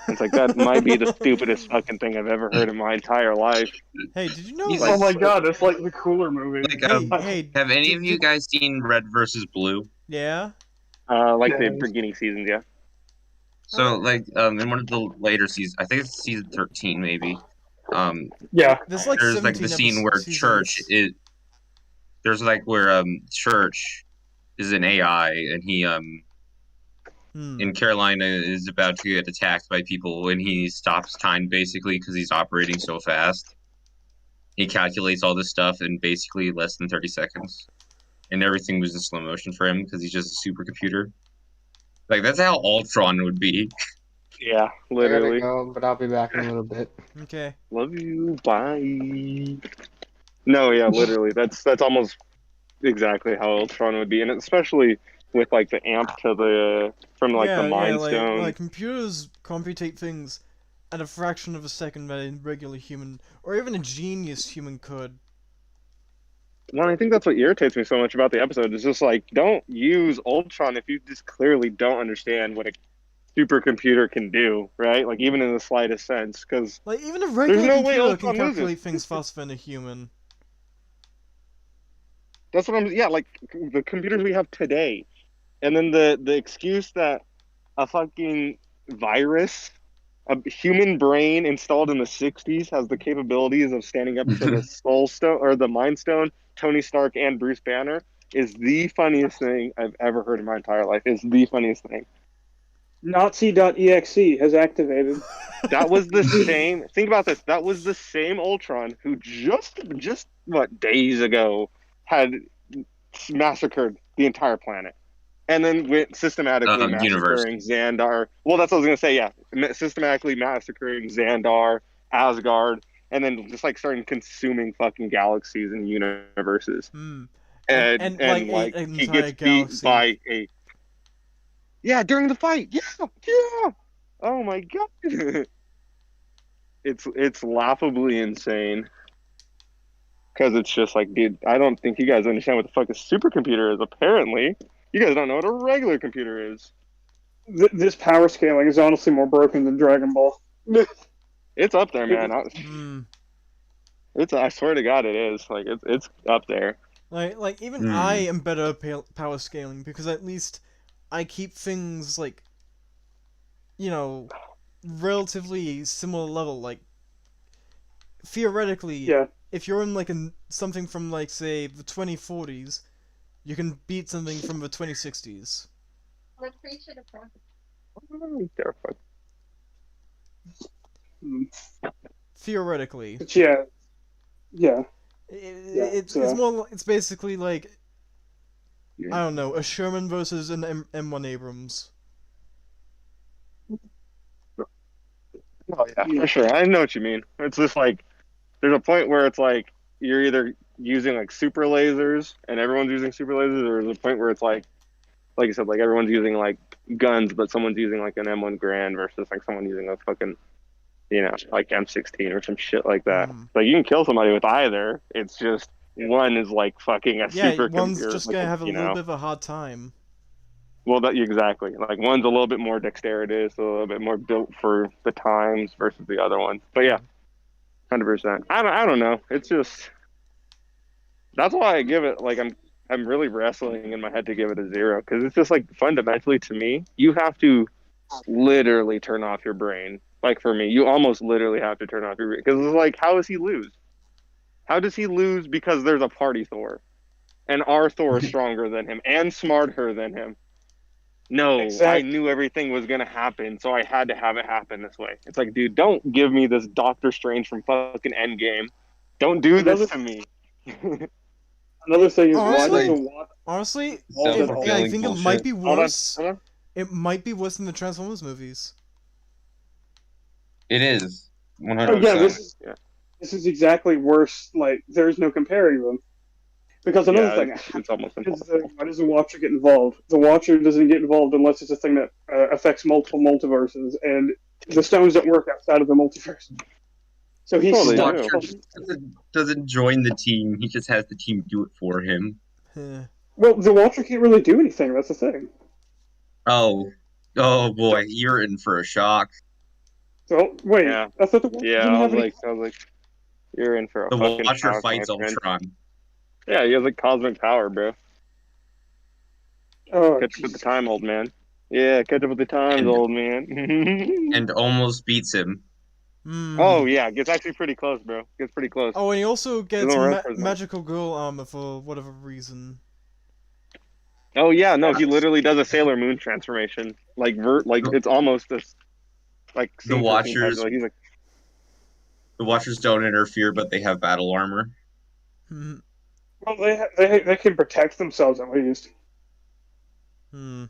It's like that might be the stupidest fucking thing I've ever heard in my entire life. Hey, did you know He's Oh like my god, it's like the Cooler movie. Like, hey, have any of you did- guys seen Red versus Blue? yeah? Like the Yes. beginning seasons, yeah. So, like, in one of the later seasons, I think it's season 13, maybe. Yeah. There's like There's like 17 the scene where Church seasons. is. There's like where Church is an AI, and he in Carolina is about to get attacked by people, and he stops time basically because he's operating so fast. He calculates all this stuff in basically less than 30 seconds, and everything was in slow motion for him because he's just a supercomputer. Like that's how Ultron would be. Yeah, I gotta literally. go, but I'll be back in a little bit. Okay. Love you. Bye. No, yeah, literally. That's almost exactly how Ultron would be, and especially with like the amp to the from like the Mind Stone. like computers computate things at a fraction of a second that a regular human or even a genius human could. Well, I think that's what irritates me so much about the episode. It's just like, don't use Ultron if you just clearly don't understand what a supercomputer can do, right? Like even in the slightest sense, because Like even a regular no way computer can Ultron loses. calculate things faster than a human. that's what I'm. Yeah, like the computers we have today, and then the excuse that a fucking virus, a human brain installed in the '60s, has the capabilities of standing up to the Soul Stone or the Mind Stone, Tony Stark and Bruce Banner, is the funniest thing I've ever heard in my entire life. It's the funniest thing. Nazi.exe has activated. That was the same. Think about this. That was the same Ultron who just what days ago had massacred the entire planet, and then went systematically Universe. massacring Xandar. Well, that's what I was gonna say. Yeah, systematically massacring Xandar, Asgard, and then just like starting consuming fucking galaxies and universes. And like an he entire gets beat galaxy. by a during the fight. Yeah. Oh my god. It's laughably insane. Because it's just like, dude, I don't think you guys understand what the fuck a supercomputer is. Apparently, you guys don't know what a regular computer is. This power scaling is honestly more broken than Dragon Ball. It's up there, man. I swear to God, it is. Like it's up there. Like even I am better at power scaling because at least I keep things like, relatively similar level. Like theoretically, Yeah. if you're in like something from like say the 2040s, you can beat something from the 2060s. Theoretically. But yeah. It's more. It's basically like I don't know, a Sherman versus an M1 Abrams. Oh yeah, for sure. I know what you mean. It's just like there's a point where it's like you're either using like super lasers and everyone's using super lasers, or there's a point where it's like you said, like everyone's using like guns, but someone's using like an M1 Grand versus like someone using a fucking like M16 or some shit like that. Like you can kill somebody with either. It's just one is like fucking a supercomputer. One's just like, gonna have a little bit of a hard time. Well, exactly. Like one's a little bit more dexterous, a little bit more built for the times versus the other one. But yeah, 100%. I don't know. It's just that's why I give it like I'm really wrestling in my head to give it a 0 because it's just like fundamentally to me, you have to literally turn off your brain. Like for me, you almost literally have to turn off your brain because it's like, how does he lose? How does he lose because there's a party Thor, and our Thor is stronger than him and smarter than him? No, exactly. I knew everything was going to happen, so I had to have it happen this way. It's like, dude, don't give me this Doctor Strange from fucking Endgame. Don't do this to me. Another thing is honestly, Self-fulfilling I think bullshit. it might be worse. Hold on. It might be worse than the Transformers movies. It is Oh yeah, 100%. this is exactly worse. Like there's no comparing them. Because another Yeah, thing, it's almost impossible. why does the Watcher get involved? The Watcher doesn't get involved unless it's a thing that affects multiple multiverses, and the stones don't work outside of the multiverse. So he's Well, The they stuck. do. Watcher doesn't join the team. He just has the team do it for him. Heh. Well, the Watcher can't really do anything. That's the thing. Oh, oh boy, you're in for a shock. So wait, Yeah. I thought the Watcher Yeah, didn't have any. I was like, you're in for a The fucking Watcher shock, my fights friend. Ultron. Yeah, he has like cosmic power, bro. Oh, Catch up with the Jesus. time, old man. Yeah, catch up with the times, And- old man. And almost beats him. Oh Hmm. yeah, gets actually pretty close, bro. Gets pretty close. Oh, and he also gets Doesn't run for his life. magical girl armor for whatever reason. Oh yeah, no, he literally does a Sailor Moon transformation. Like it's almost a like The scene for scene type. Watchers, Like he's like, the Watchers don't interfere, but they have battle armor. Hmm. Well, they can protect themselves at least. Hmm.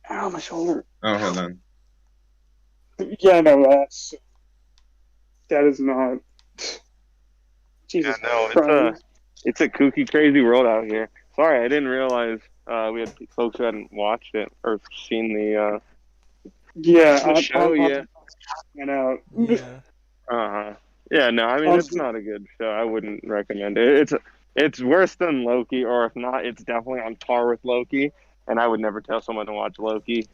Ow, my shoulder. Oh, hold on. Yeah, no, that is not. Jesus yeah, no, Christ. it's a kooky, crazy world out here. Sorry, I didn't realize we had folks who hadn't watched it or seen the Yeah, show. Yeah. And out. Yeah. Yeah, no, I mean it's Honestly- not a good show. I wouldn't recommend it. It's worse than Loki, or if not, it's definitely on par with Loki. And I would never tell someone to watch Loki.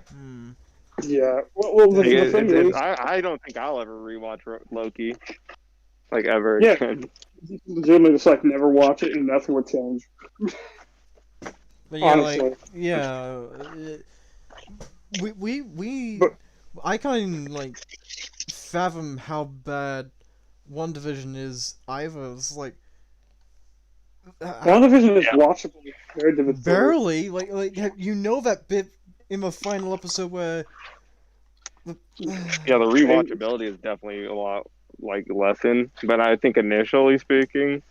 Hmm. Yeah. Well, the thing is, I don't think I'll ever rewatch Loki, like ever Yeah. again. legitimately just like never watch it and nothing would change. But yeah, Honestly. like, yeah, we But- I can't like fathom how bad One Division is either. It's like WandaVision is Yeah. watchable compared to the barely like you know that bit in the final episode where Yeah, the rewatchability is definitely a lot like lessened. But I think initially speaking,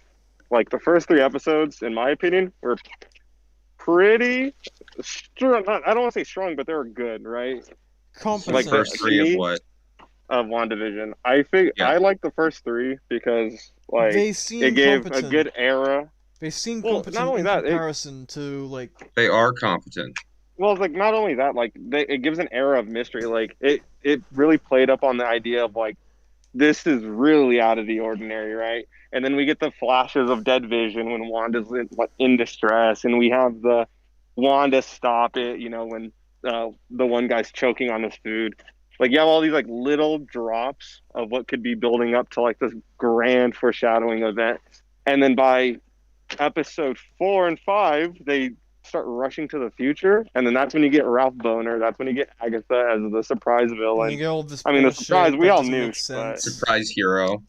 like the first 3 episodes, in my opinion, were pretty strong. I don't want to say strong, but they were good, right? competent. Like The the- first three of what? Of WandaVision. Yeah. I like the first 3 because like They seem it gave competent. a good era. They seem Well, competent not only in that, comparison to like They are competent. Well, it's like not only that, like it gives an era of mystery. Like it really played up on the idea of like this is really out of the ordinary, right? And then we get the flashes of Dead Vision when Wanda's in distress, and we have the Wanda stop it, when the one guy's choking on his food. Like you have all these like little drops of what could be building up to like this grand foreshadowing event, and then by episode 4 and 5, they start rushing to the future, and then that's when you get Ralph Boner. That's when you get Agatha as the surprise you villain. get all this I mean, the bullshit surprise we that all doesn't knew, make sense. Surprise hero.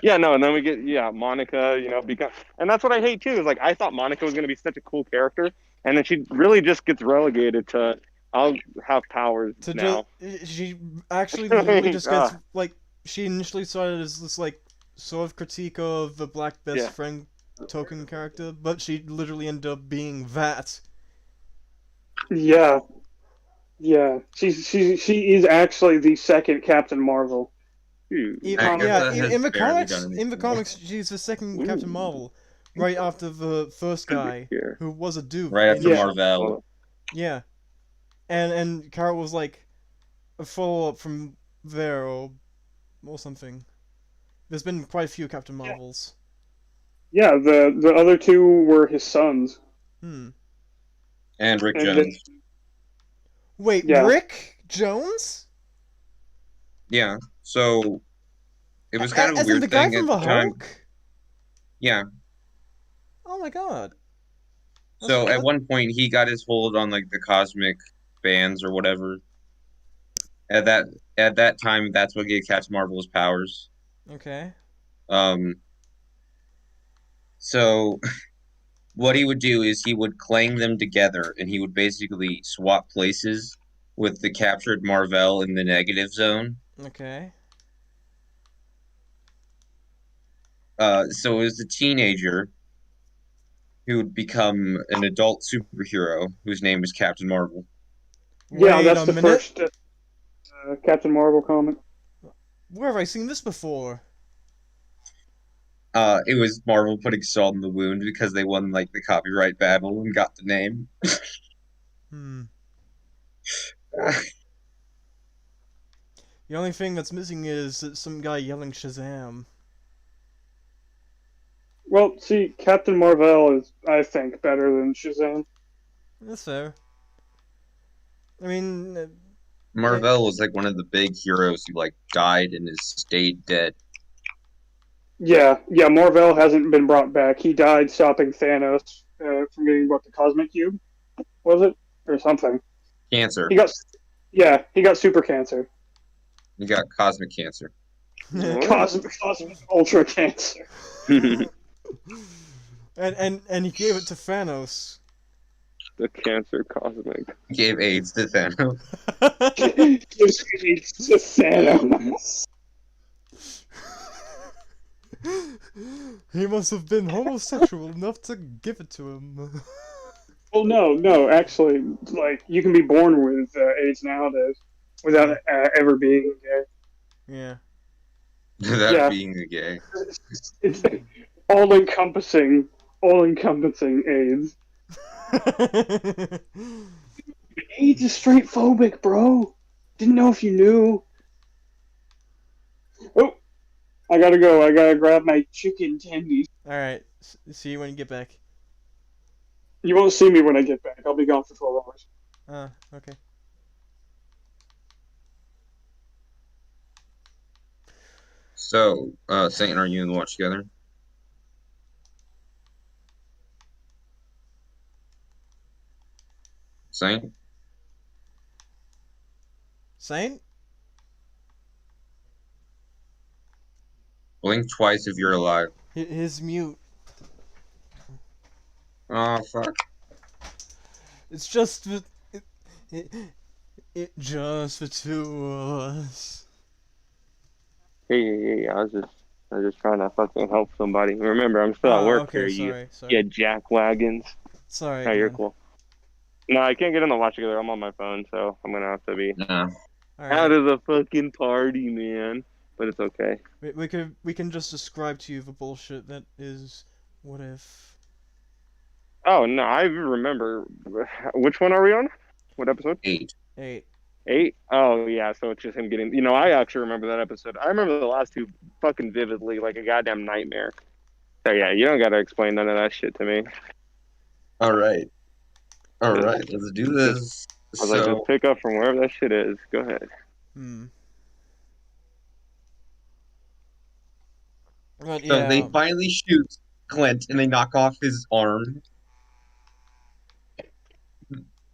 Yeah, no, and then we get Monica, because, and that's what I hate too. Is like I thought Monica was going to be such a cool character, and then she really just gets relegated to I'll have powers To now. she actually literally just gets Ah. like she initially started as this like sort of critique of the black best Yeah. friend token character, but she literally ended up being that. Yeah. Yeah. She is actually the second Captain Marvel. Phew. Agatha Yeah, has in the barely comics, done in the anything. comics, she's the second Ooh. Captain Marvel, right after the first guy Yeah. who was a dude. Right after Yeah. Marvel. Yeah, and Carol was like a follow up from there or something. There's been quite a few Captain Marvels. Yeah, the other two were his sons. Hmm. And Rick And Jones. Wait, Yeah. Rick Jones? Yeah. So it was kind of a As in weird the guy thing from at the the time. Hulk? Yeah. Oh my god. So That's- at one point he got his hold on like the cosmic bands or whatever. At that time, that's what gave Captain Marvel his powers. Okay. So what he would do is he would clang them together, and he would basically swap places with the captured Marvel in the negative zone. Okay. So as a teenager, who would become an adult superhero whose name is Captain Marvel. Yeah, Wait that's a the minute. first Captain Marvel comic. Where have I seen this before? It was Marvel putting salt in the wound because they won like the copyright battle and got the name. Hmm. The only thing that's missing is some guy yelling Shazam. Well, see, Captain Marvel is, I think, better than Shazam. That's fair. I mean, Marvel was like one of the big heroes who like died and has stayed dead. Yeah, Marvel hasn't been brought back. He died stopping Thanos from getting what the Cosmic Cube was it or something. Cancer. He got he got super cancer, You got cosmic cancer. cosmic ultra cancer. and he gave it to Thanos. The cancer cosmic. Gave AIDS to Thanos. It's just Thanos. He must have been homosexual enough to give it to him. Well, no, actually, like you can be born with AIDS nowadays without ever being gay. Yeah. Without Yeah. being a gay. It's all-encompassing AIDS. AIDS is straight phobic, bro. Didn't know if you knew. Oh, I gotta go. I gotta grab my chicken tendies. Alright, see you when you get back. You won't see me when I get back. I'll be gone for 12 hours. Okay. So, Saint, are you and watch together? Saint? Saint? Blink twice if you're alive. His mute. Oh, fuck. It's just the... It, it just the two of us. Hey, I was just trying to fucking help somebody. Remember, I'm still at work Okay, here. sorry. You jack wagons. Sorry, Oh, you're man. cool. No, I can't get in the watch together. I'm on my phone, so I'm gonna have to be Nah. out Alright. of the fucking party, man. But it's okay. We can just describe to you the bullshit that is what if. Oh no, I remember. Which one are we on? What episode? 8. 8. 8? Oh yeah, so it's just him getting. I actually remember that episode. I remember the last two fucking vividly, like a goddamn nightmare. So yeah, you don't gotta explain none of that shit to me. Alright. Alright, let's do this. I was like, So, just pick up from wherever that shit is. Go ahead. But so yeah. they finally shoot Clint and they knock off his arm.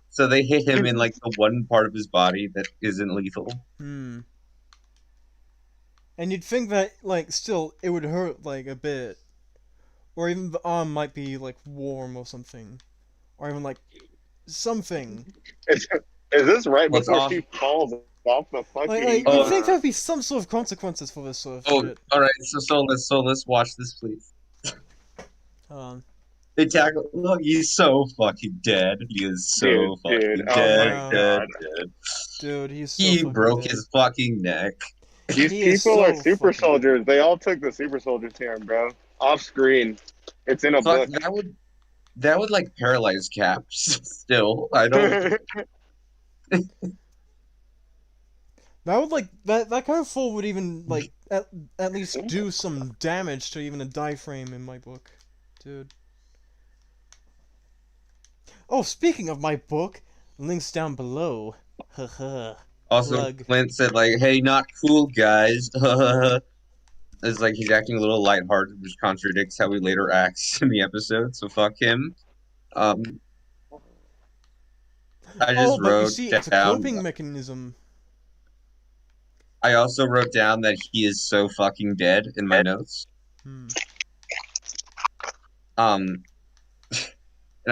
So they hit him in like the one part of his body that isn't lethal. And you'd think that, like, still, it would hurt, like, a bit. Or even the arm might be, like, warm or something. Or even, like, something. Is this right What's before off? she falls off the fucking? Like Oh. you'd think there'd be some sort of consequences for this sort of Oh, shit. alright, so let's watch this, please. Hold on. They tackle. Look, he's so fucking dead. He is so fucking Dude, oh dead, my dead, God. dead. Dude, he's so He fucking broke dead. his fucking neck. These He is people are so super fucking soldiers. They all took the super soldier serum, bro. Off screen. It's in a Fuck, book. that would like paralyze Caps. Still, I don't. That would, like, that kind of fall would even, like, at least do some damage to even a diaphragm in my book. Dude. Oh, speaking of my book, links down below. Haha. Also, Plug. Clint said like, "Hey, not cool, guys." It's like he's acting a little lighthearted, which contradicts how he later acts in the episode. So fuck him. I Oh, just but you wrote see, it's a down. coping mechanism. I also wrote down that he is so fucking dead in my notes. And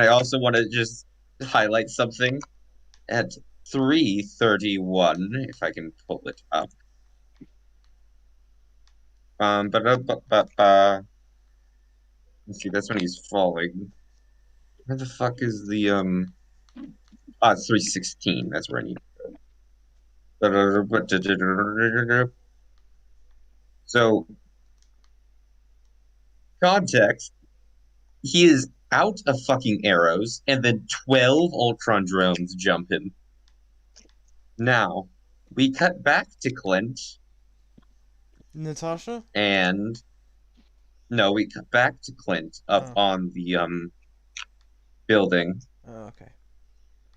I also want to just highlight something at 3:31, if I can pull it up. Ba-da-ba-ba-ba. Let's see, that's when he's falling. Where the fuck is the It's 316. That's where I need to go. So, context. He is out of fucking arrows, and then 12 Ultron drones jump him. Now, we cut back to Clint, Natasha? and no, we cut back to Clint up Oh. on the building. Oh, okay.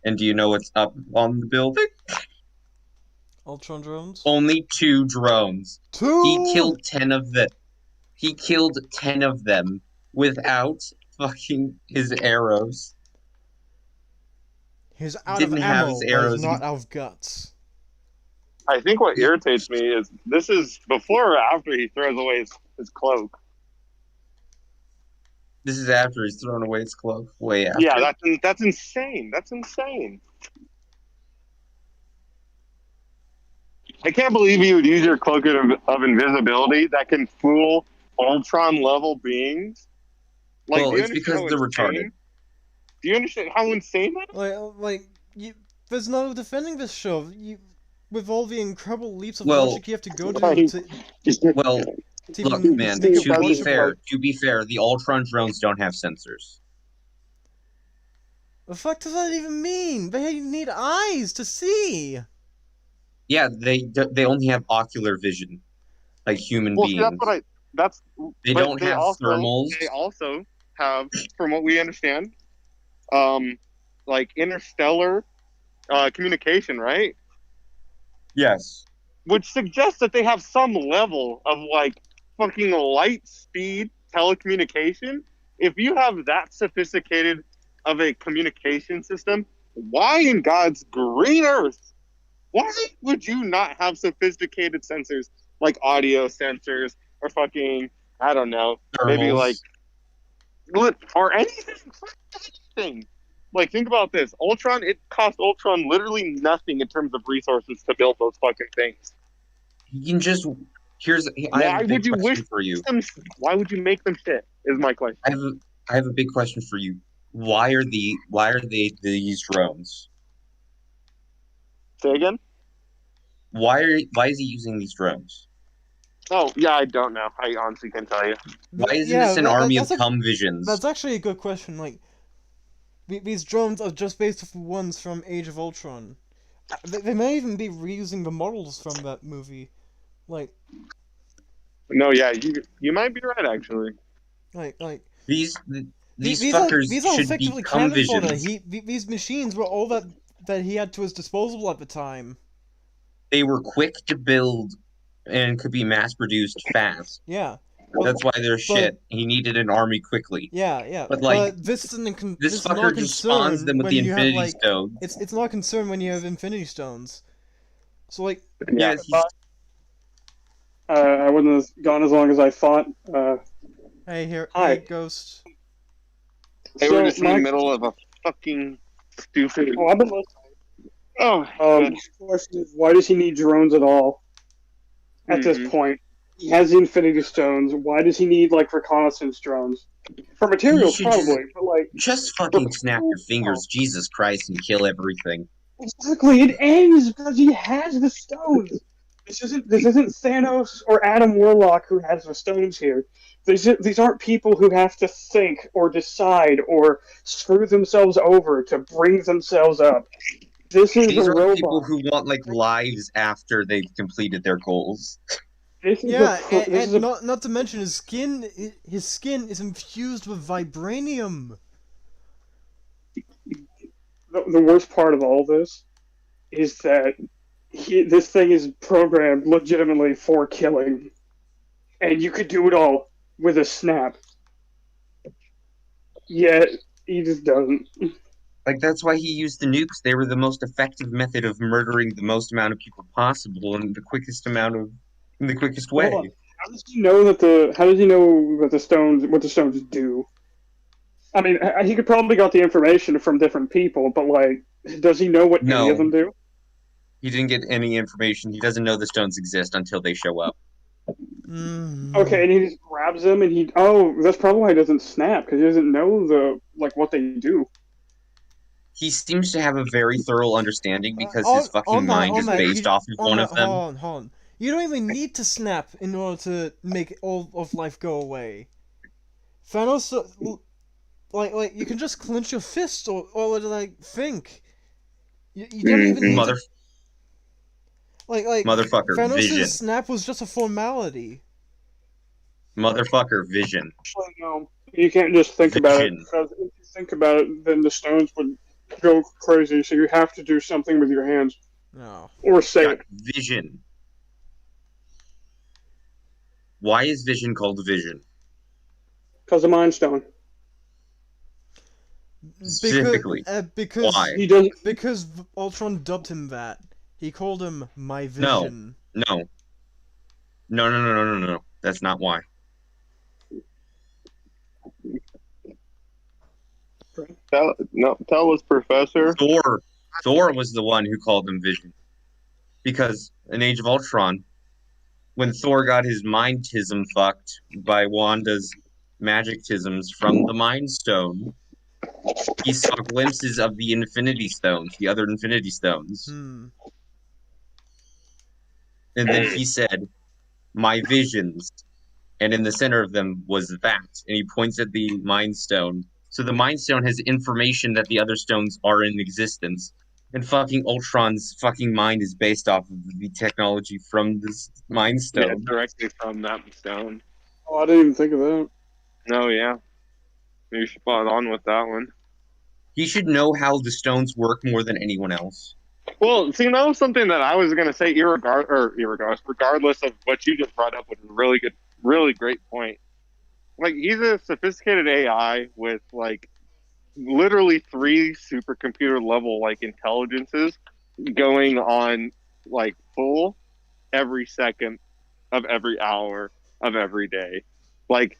And do you know what's up on the building? Ultron drones? Only 2 drones. 2! He killed 10 of them. He killed 10 of them without fucking his arrows. He's out of Didn't have ammo, his but he's arrows. not out of guts. I think what irritates me is this is before or after he throws away his cloak. This is after he's thrown away his cloak. Way after. Yeah, that's insane. That's insane. I can't believe you would use your cloak of invisibility that can fool Ultron level beings. Like, Well, do you it's understand because how they're insane? retarded. Do you understand how insane that is? There's no defending this show. With all the incredible leaps of Well, logic you have to go Right. to Well, to look, even man, make it to be watchable. fair, the Ultron drones don't have sensors. The fuck does that even mean? They need eyes to see. Yeah, they only have ocular vision, like human Well, see, beings. They but don't have thermals. They also have, from what we understand, like interstellar communication, right? Yes. Which suggests that they have some level of like fucking light speed telecommunication. If you have that sophisticated of a communication system, why in God's green earth, why would you not have sophisticated sensors like audio sensors or fucking, I don't know, maybe like, or anything. Like, think about this. Ultron, it cost Ultron literally nothing in terms of resources to build those fucking things. You can just I have a big question for you. Why would you make them shit? Is my question. I have a big question for you. Why are they these drones? Say again? Why is he using these drones? Oh, yeah, I don't know. I honestly can't tell you. Why isn't this an army of cum visions? That's actually a good question. Like, these drones are just based off the ones from Age of Ultron. They may even be reusing the models from that movie. Like, no, yeah, you might be right actually. These fuckers should be cum visions. These machines were all that he had to his disposal at the time. They were quick to build and could be mass produced fast. Yeah. That's why they're shit. He needed an army quickly. Yeah. But like, this fucker just spawns them with the Infinity Stones. It's not a concern when you have Infinity Stones. So like, yeah. I wouldn't have gone as long as I thought. Hey, Ghost. They were just in the middle of a fucking stupid. Oh, I've been listening. Oh, the question is, why does he need drones at all? At this point, he has the Infinity Stones. Why does he need like reconnaissance drones? For materials, probably, but like just fucking snap your fingers, Jesus Christ, and kill everything. Exactly, it ends because he has the stones. This isn't Thanos or Adam Warlock who has the stones here. These aren't people who have to think or decide or screw themselves over to bring themselves up. These are people who want like lives after they've completed their goals. Not to mention his skin is infused with vibranium. The worst part of all this is that this thing is programmed legitimately for killing, and you could do it all with a snap. Yet he just doesn't. Like, that's why he used the nukes. They were the most effective method of murdering the most amount of people possible in the quickest way. How does he know what the stones do? I mean, he could probably got the information from different people, but like, does he know what any of them do? He didn't get any information. He doesn't know the stones exist until they show up. Okay, and he just grabs them, and that's probably why he doesn't snap, because he doesn't know what they do. He seems to have a very thorough understanding because his On fucking that, mind on is that, based off of on one that, of them. hold on. You don't even need to snap in order to make all of life go away. Thanos, like you can just clench your fist or like think. You don't even need Mother to like motherfucker Thanos' vision. snap was just a formality. Motherfucker vision. Actually, no, you can't just think about it. Vision. Because if you think about it, then the stones would go crazy. So you have to do something with your hands No. or say Got it. vision. Why is vision called vision? Because the Mind Stone. Specifically. Because Why? He does. because Ultron dubbed him that. He called him my No. vision. No. No. That's not why. Tell us, Professor. Thor was the one who called him vision. Because in Age of Ultron, when Thor got his mind-tism fucked by Wanda's magic-tisms from the Mind Stone, he saw glimpses of the Infinity Stones, the other Infinity Stones. Hmm. And then he said, my visions. And in the center of them was that. And he points at the Mind Stone. So the Mind Stone has information that the other stones are in existence. And fucking Ultron's fucking mind is based off of the technology from this Mind Yeah, Stone. directly from that stone. Oh, I didn't even think of that. No, yeah. You're spot on with that one. He should know how the stones work more than anyone else. Well, see, that was something that I was going to say, regardless of what you just brought up, which is a really good, really great point. Like, he's a sophisticated AI with, like, literally 3 supercomputer level, like, intelligences going on, like, full every second of every hour of every day. Like,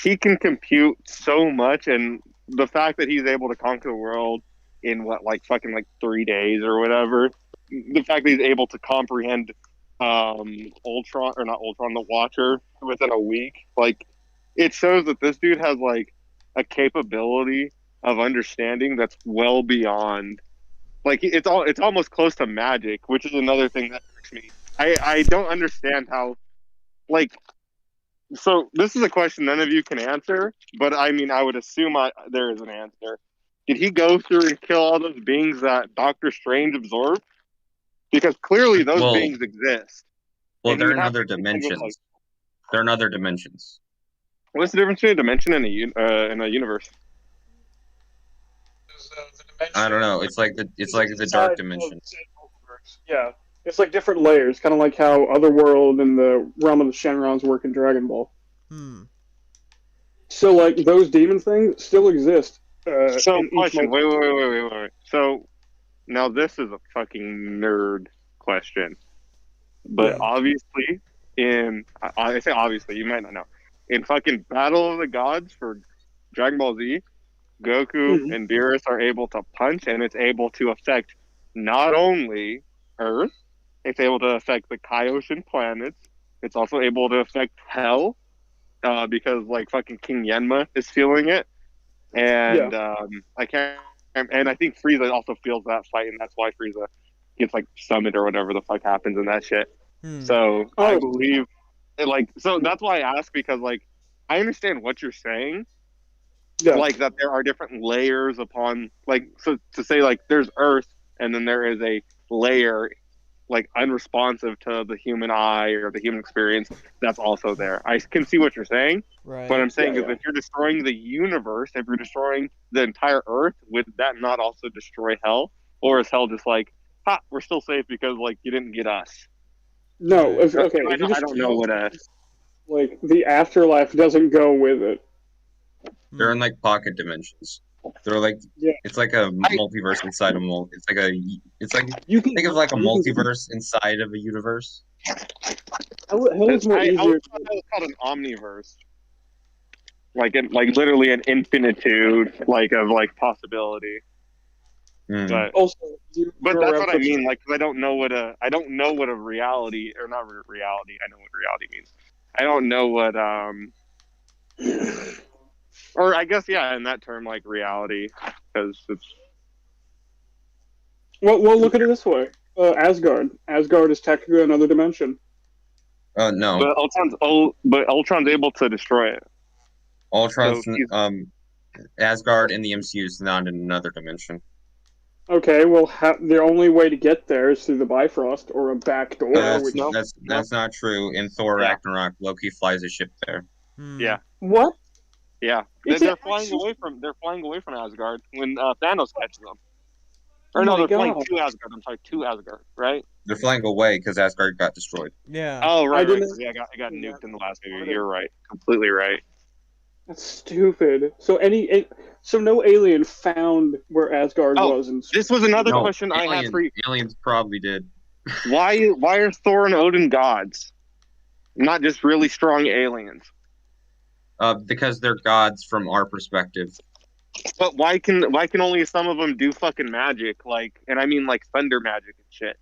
he can compute so much, and the fact that he's able to conquer the world in what, like, fucking, like, 3 days or whatever, the fact that he's able to comprehend Ultron, or not Ultron, the Watcher within a week, like, it shows that this dude has, like, a capability of understanding that's well beyond, like, it's almost close to magic, which is another thing that irks me. I don't understand how, like, so this is a question none of you can answer, but I mean, I would assume there is an answer. Did he go through and kill all those beings that Doctor Strange absorbed? Because clearly those Well, beings exist. well, And he they're would in have other to contend with, like, dimensions. They're in other dimensions. what's the difference between a dimension and a universe? I don't know. It's like the dark Inside dimension. of said multiverse. Yeah, it's like different layers, kind of like how Otherworld and the realm of the Shenrons work in Dragon Ball. Hmm. So, like, those demon things still exist So, in each question. multiverse. Wait. So, now this is a fucking nerd question. But Yeah. obviously, I say obviously, you might not know. In fucking Battle of the Gods for Dragon Ball Z, Goku Mhm. and Beerus are able to punch, and it's able to affect not only Earth, it's able to affect the Kaioshin planets. It's also able to affect Hell, because like fucking King Yenma is feeling it, Yeah. and I can't. And I think Frieza also feels that fight, and that's why Frieza gets like summoned or whatever the fuck happens in that shit. Hmm. So I Oh, believe, like, so that's why I asked, because like I understand what you're saying, yeah. like that there are different layers upon, like, so to say like there's Earth and then there is a layer like unresponsive to the human eye or the human experience that's also there. I can see what you're saying, but Right. I'm saying Yeah, is if you're destroying the universe, if you're destroying the entire Earth, would that not also destroy Hell? Or is Hell just like, ha, we're still safe because like you didn't get us? No, Right. okay. I If you don't, I just don't know what a. like the afterlife doesn't go with it. They're in Hmm. like pocket dimensions. They're like Yeah. it's like a I, multiverse inside a it's like You can think of like a you can multiverse inside of a universe. hell is more I always easier. thought that was called an omniverse, like literally an infinitude like of like possibility. Hmm. But Also, but you're that's around what I for mean. Like, 'cause I don't know what a reality, or not reality. I know what reality means. I don't know what or I guess yeah, in that term, like reality, because it's Well, look at it this way. Asgard. Asgard is technically another dimension. No. But Ultron's able to destroy it. Ultron's So he's- Asgard in the MCU is not in another dimension. Okay, well, the only way to get there is through the Bifrost or a back door. That's not true. In Thor Ragnarok, Loki flies a ship there. Yeah. What? Yeah, they're flying away from Asgard when Thanos catches them. Or no, they're flying to Asgard. I'm sorry, to Asgard, right? They're flying away because Asgard got destroyed. Yeah. Oh, right. Yeah, I got nuked in the last movie. You're right. Completely right. That's stupid. So no alien found where Asgard was. This was another question I had for you. Aliens probably did. Why are Thor and Odin gods, not just really strong aliens? Because they're gods from our perspective. But why can only some of them do fucking magic? And I mean like thunder magic and shit.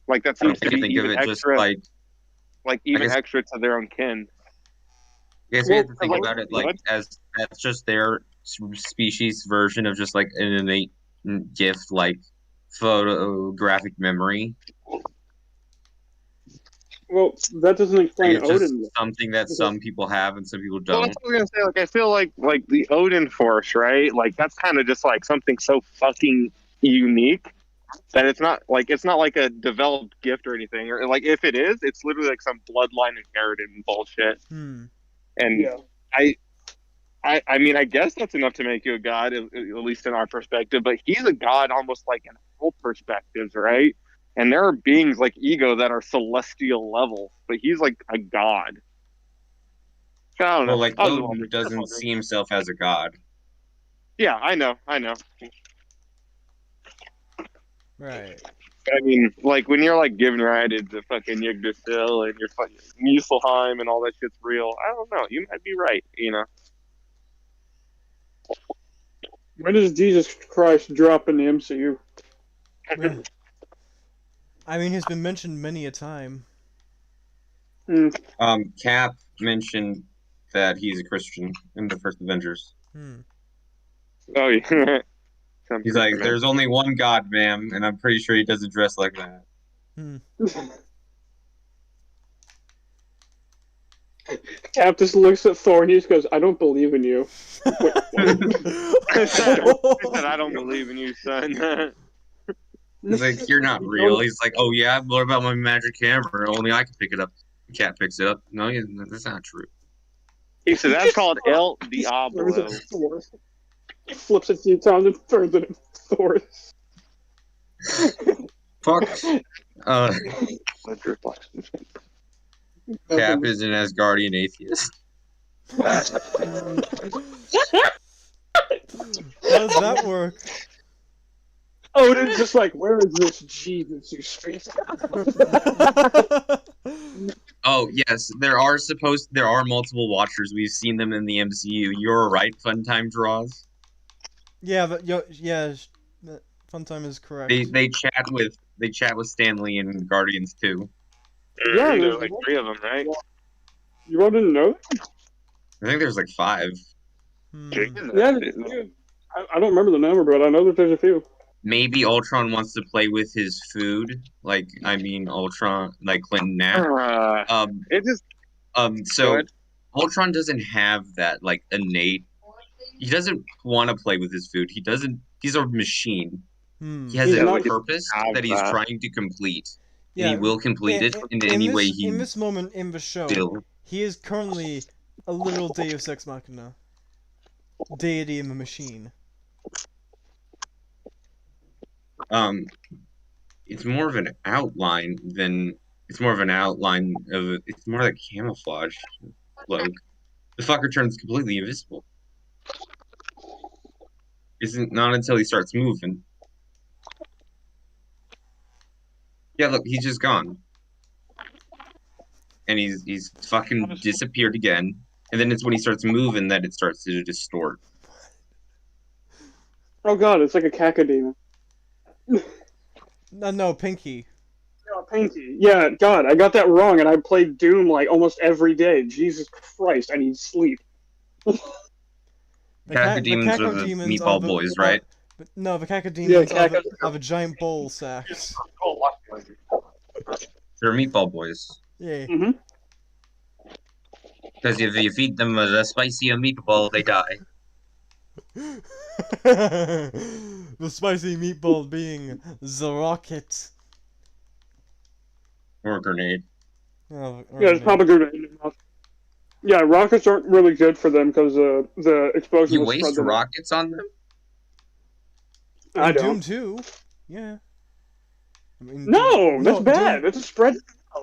Like that seems to be even extra. Extra to their own kin. You guys have to think about it as that's just their species version of just like an innate gift, like photographic memory. Well, that doesn't explain it's Odin. Just something that some people have and some people don't. Well, that's what I was gonna say. I feel like the Odin Force, right? Like that's kind of just like something so fucking unique that it's not like a developed gift or anything. Or like if it is, it's literally like some bloodline inherited bullshit. And I mean, I guess that's enough to make you a god, at least in our perspective. But he's a god almost like in all perspectives, right? And there are beings like Ego that are celestial level, but he's like a god. I don't know. Well, like Odin doesn't see himself as a god. Yeah, I know. Right. I mean, like when you're like given righted to fucking Yggdrasil and you're fucking Muspelheim and all that shit's real. I don't know. You might be right. When does Jesus Christ drop in the MCU? I mean, he's been mentioned many a time. Cap mentioned that he's a Christian in the first Avengers. Oh yeah. He's like, there's only one God, ma'am, and I'm pretty sure he doesn't dress like that. Cap just looks at Thor and he just goes, I don't believe in you. He said, I don't believe in you, son. He's like, you're not real. He's like, oh yeah, what about my magic hammer? Only I can pick it up. Cat picks it up. No, that's not true. He said, that's called El Diablo. He flips it a few times and throws it in Thor's. Fuck. Cap is an Asgardian atheist. How does that work? Odin's just like, where is this Jesus you speak? Oh yes, there are multiple Watchers. We've seen them in the MCU. You're right. Funtime draws. Yeah, but Funtime is correct. They chat with Stanley and Guardians too. Yeah, there's like 3 of them, right? You all didn't know? I think there's like 5. Yeah, I don't remember the number, but I know that there's a few. Maybe Ultron wants to play with his food, Ultron, like Clinton Nat. So Ultron doesn't have that like innate. He doesn't want to play with his food. He's a machine. He has a purpose that he's trying to complete. Yeah, and he will complete it in any way he. In this moment in the show, he is currently a literal Deus Ex Machina, deity in the machine. It's more of an outline it's more like camouflage cloak. The fucker turns completely invisible. Not until he starts moving. Yeah, look, he's just gone. And he's fucking disappeared again. And then it's when he starts moving that it starts to distort. Oh god, it's like a cacodemon. No, Pinky. No, Pinky. Yeah, god, I got that wrong, and I played Doom like almost every day. Jesus Christ, I need sleep. Cacodemons are the meatball boys, right? But no, the Yeah, cacodemons caca. are the giant bowl sacks. They're meatball boys. Yay. Mm-hmm. Because if you feed them a spicy meatball, they die. The spicy meatball being the rocket. Or a grenade. Oh, Yeah, it's probably good. Yeah, rockets aren't really good for them because the explosion You will spread waste them. rockets on them? I In Doom don't. 2, yeah. I mean, No, that's no, bad. It's a spread.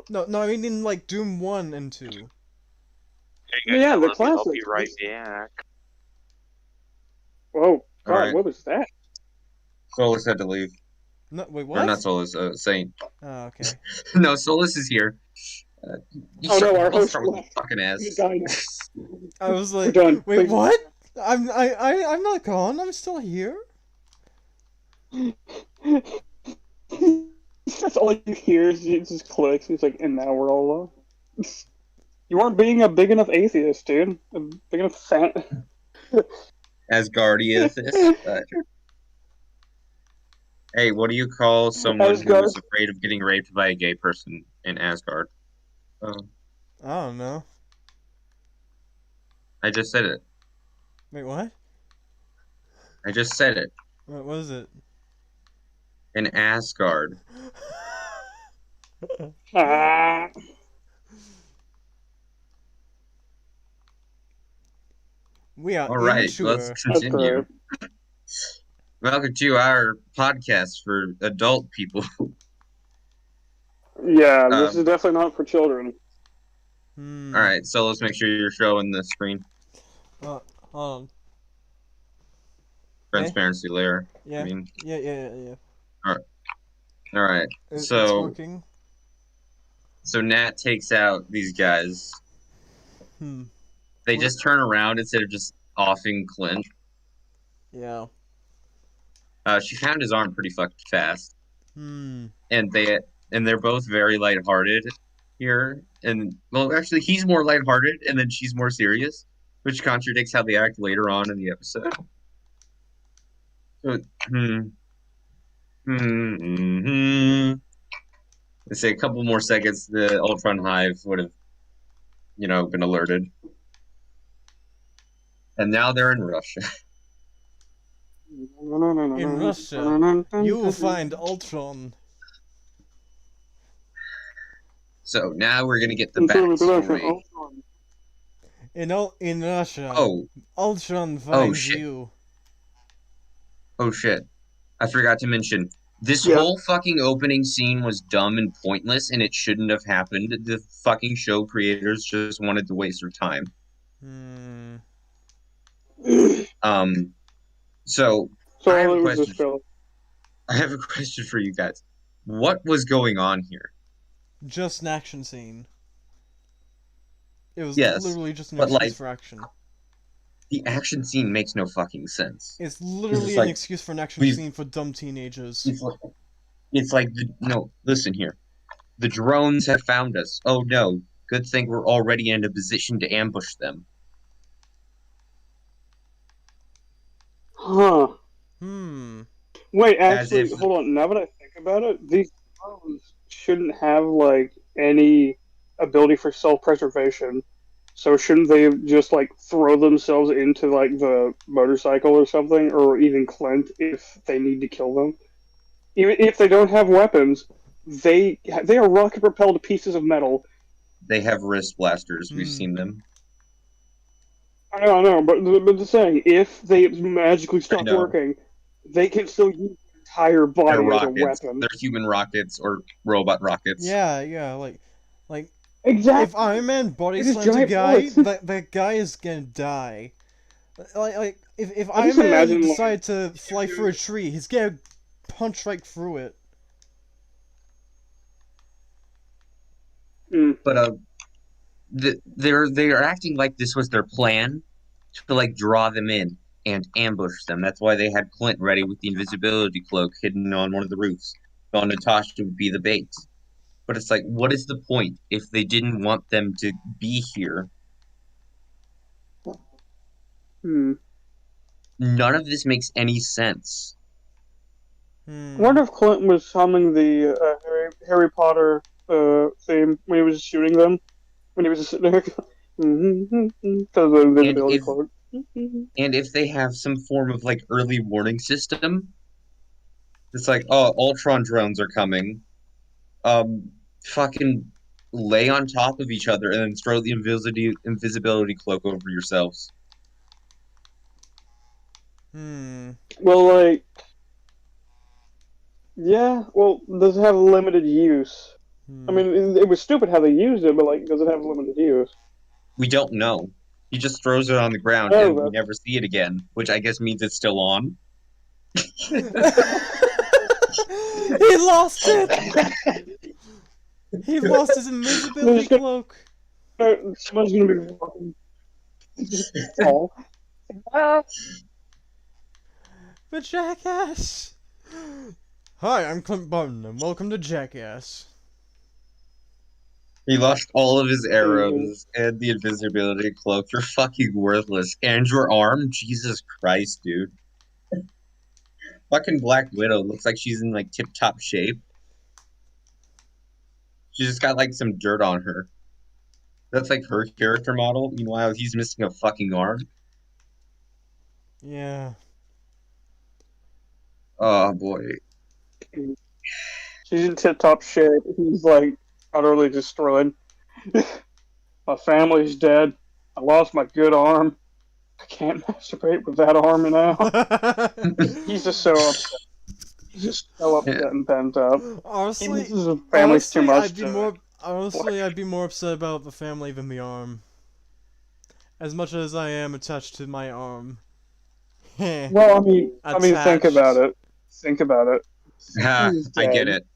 No, I mean in like Doom 1 and 2. Yeah, the I'll classics. be right back. Whoa, God, Alright. what was that? Solus had to leave. No, wait, Or what? not Solus, Saint. Oh, okay. No, Solus is here. Oh no, our I'll host start with the left. fucking ass. He's dying now. I was We're like, done. wait, Please. what? I'm not gone. I'm still here. That's all you hear is it just clicks. He's like, and now we're all alone. You aren't being a big enough atheist, dude. A big enough fan. Asgardiathist. Hey, what do you call someone Asgard. who's afraid of getting raped by a gay person in Asgard? Oh, I don't know. I just said it. Wait, what? I just said it. What is it? In Asgard. Ah. We are Alright, immature. let's That's continue. great. Welcome to our podcast for adult people. Yeah, this is definitely not for children. Alright, so let's make sure you're showing the screen. Hold on. Transparency layer. Yeah. I mean, Yeah. alright. It's So, working. so Nat takes out these guys. They just turn around instead of just offing Clint. Yeah. She found his arm pretty fucking fast. Hmm. And they're both very lighthearted here. And well, actually, he's more lighthearted, and then she's more serious, which contradicts how they act later on in the episode. So, Let's say a couple more seconds, the Ultron Hive would have, been alerted. And now they're in Russia. In Russia, you will find Ultron. So now we're gonna get the backstory. In Russia, Oh, Ultron finds shit. you. Oh shit. I forgot to mention, this Yeah. whole fucking opening scene was dumb and pointless, and it shouldn't have happened. The fucking show creators just wanted to waste their time. So I have a question. I have a question for you guys. What was going on here? Just an action scene. It was Yes, literally just an but, excuse like, for action. The action scene makes no fucking sense. It's literally It's an like, excuse for an action we've- scene for dumb teenagers. It's like no, listen here. The drones have found us. Oh no, good thing we're already in a position to ambush them. Huh. Wait, As actually, if- hold on. Now that I think about it, these drones shouldn't have like any ability for self-preservation. So shouldn't they just like throw themselves into like the motorcycle or something, or even Clint if they need to kill them? Even if they don't have weapons, they are rocket-propelled pieces of metal. They have wrist blasters. We've seen them. I don't know, but just saying, if they magically stop know. working, they can still use their entire They're body as a rockets. weapon. They're human rockets or robot rockets. Yeah, like Exactly. if Iron Man body It is slams a giant guy, bullets. that guy is gonna die. Like if I Iron just Man imagine, like, decided to fly through a tree, he's gonna punch right through it. But they're acting like this was their plan to like draw them in and ambush them. That's why they had Clint ready with the invisibility cloak hidden on one of the roofs. Thought Natasha would be the bait. But it's like, what is the point if they didn't want them to be here? None of this makes any sense. I wonder if Clint was humming the Harry Potter theme when he was shooting them, when he was just sitting there. Because of the And invisibility if cloak. and if they have some form of like early warning system, it's like, oh, Ultron drones are coming. Fucking lay on top of each other and then throw the invisibility cloak over yourselves. Hmm. Well, like, yeah, well, does it have limited use? I Hmm. mean, it was stupid how they used it, but, like, does it have limited use? We don't know. He just throws it on the ground Oh, and we never see it again, which I guess means it's still on. He lost it! He lost his invisibility cloak! Someone's gonna be walking. Just fall. Ah. The Jackass! Hi, I'm Clint Barton, and welcome to Jackass. He lost all of his Mhm. arrows and the invisibility cloak. You're fucking worthless. And your arm? Jesus Christ, dude. Fucking Black Widow looks like she's in like tip top shape. She just got like some dirt on her. That's like her character model. Meanwhile, he's missing a fucking arm. Yeah. Oh boy. She's in tip-top shape. He's like utterly destroyed. My family's dead. I lost my good arm. I can't masturbate with that arm now. He's just so upset. He's just so Yeah. upset and pent up. He honestly, misses his family's too much I'd be more upset about the family than the arm. As much as I am attached to my arm. Well, I mean, think about Attached. it. Think about it. Ha, He's I get dead. it.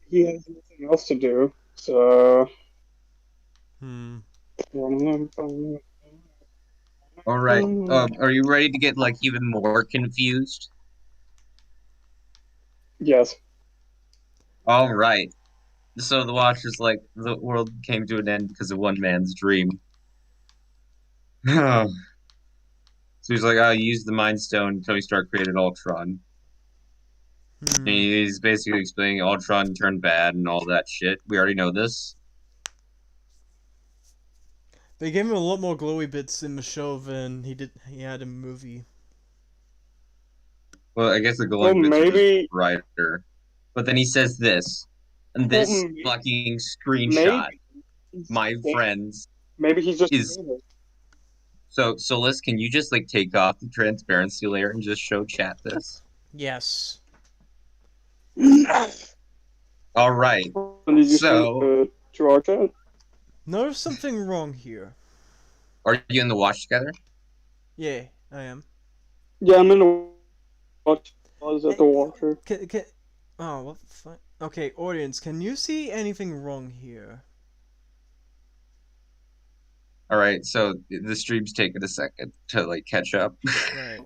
He has nothing else to do. So. Hmm. All right. Are you ready to get like even more confused? Yes. All right. So the Watcher's like the world came to an end because of one man's dream. So he's like, "I'll use the Mind Stone." Tony Stark created Ultron. And Hmm. he's basically explaining Ultron turned bad and all that shit. We already know this. They gave him a lot more glowy bits in the show than he had in the movie. Well, I guess the Well, glowing bits are just maybe. brighter. But then he says this, and Well, this fucking maybe. screenshot, my friends, Maybe he's just. is so. Liz, can you just like take off the transparency layer and just show chat this? Yes. All right. Did you send So, it to our chat? Notice something wrong here. are you in the watch together? Yeah, I am. Yeah, I'm in the watch. I was at the Watcher. Oh, what the fuck? Okay, audience, can you see anything wrong here? All right. So the stream's taking a second to like catch up. Right.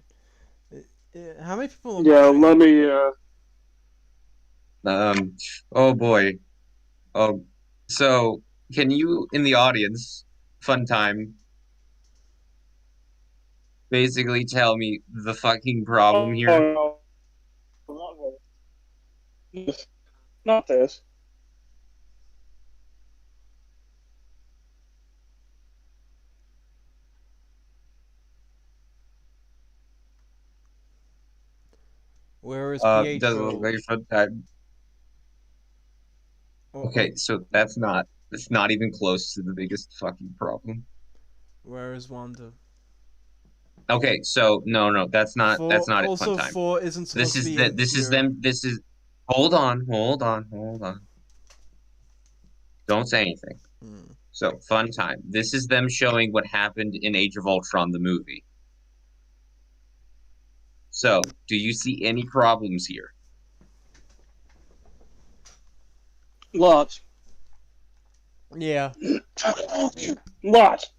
How many people are Yeah, watching? let me. Um. Oh boy. Oh. So can you in the audience, fun time, basically tell me the fucking problem Oh here? no, not this. Not this. Where is Doesn't look Pietro? like fun time. Oh, Okay, so that's not even close to the biggest fucking problem. where is Wanda? Okay, so no, that's not it, fun Also, time. 4 isn't supposed to be in This is here. them hold on. Don't say anything. Hmm. So, fun time. This is them showing what happened in Age of Ultron, the movie. So, do you see any problems here? Lots. Yeah. Lots.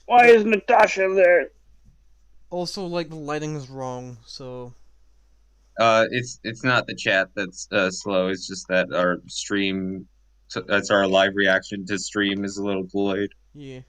Why is Natasha there? Also, like, the lighting is wrong, so... It's not the chat that's slow. It's just that our stream, that's our live reaction to stream is a little delayed. Yeah.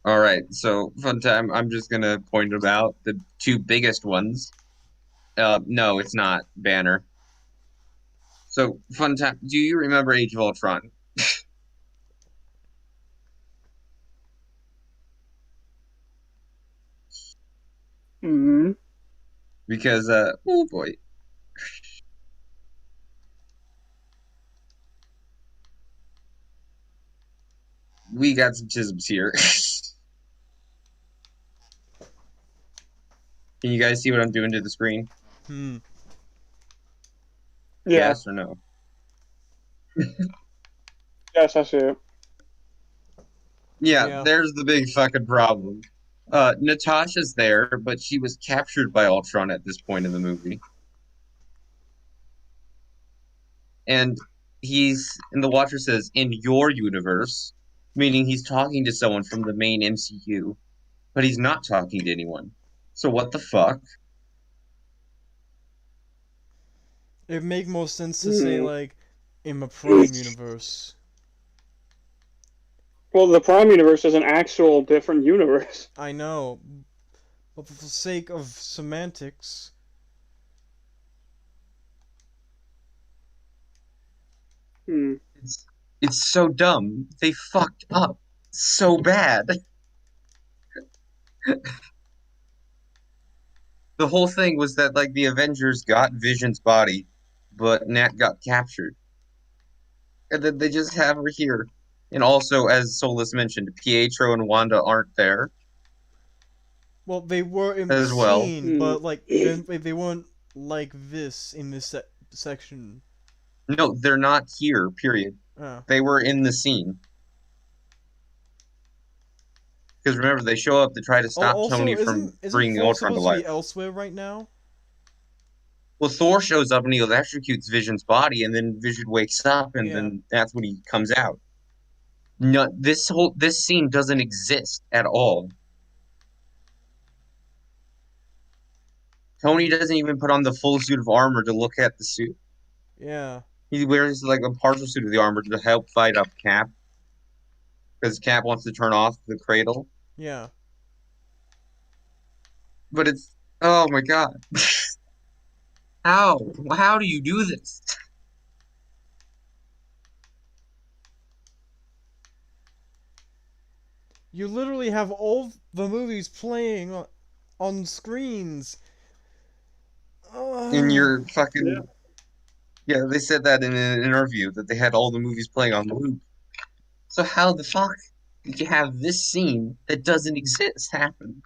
All right, so fun time. I'm just gonna point them out. The two biggest ones. No, it's not Banner. So fun time. Do you remember Age of Ultron? Hmm. Because oh boy, we got some chisms here. Can you guys see what I'm doing to the screen? Hmm. Yeah. Yes or no? Yes, I see it. Yeah, Yeah. there's the big fucking problem. Natasha's there, but she was captured by Ultron at this point in the movie. And and the Watcher says, in your universe, meaning he's talking to someone from the main MCU, but he's not talking to anyone. So what the fuck? It'd make more sense to say Hmm. like in the Prime universe. Well, the Prime universe is an actual different universe. I know, but for the sake of semantics, Hmm. It's so dumb. They fucked up so bad. The whole thing was that like the Avengers got Vision's body, but Nat got captured. And then they just have her here. And also, as Solus mentioned, Pietro and Wanda aren't there well, they were in the as well. scene, Hmm. but like they weren't like this in this section. No, they're not here, period. Oh. They were in the scene. Because remember, they show up to try to Oh, stop also, Tony isn't from isn't bringing Thor Ultron to supposed to be life. elsewhere right now? Well, Thor shows up and he electrocutes Vision's body, and then Vision wakes up, and Yeah. then that's when he comes out. No, this scene doesn't exist at all. Tony doesn't even put on the full suit of armor to look at the suit. Yeah. He wears like a partial suit of the armor to help fight off Cap because Cap wants to turn off the cradle. Yeah. But it's oh my god, how? How do you do this? You literally have all the movies playing on screens. In Ugh. your fucking yeah, they said that in an interview that they had all the movies playing on loop. So how the fuck did you have this scene that doesn't exist happen?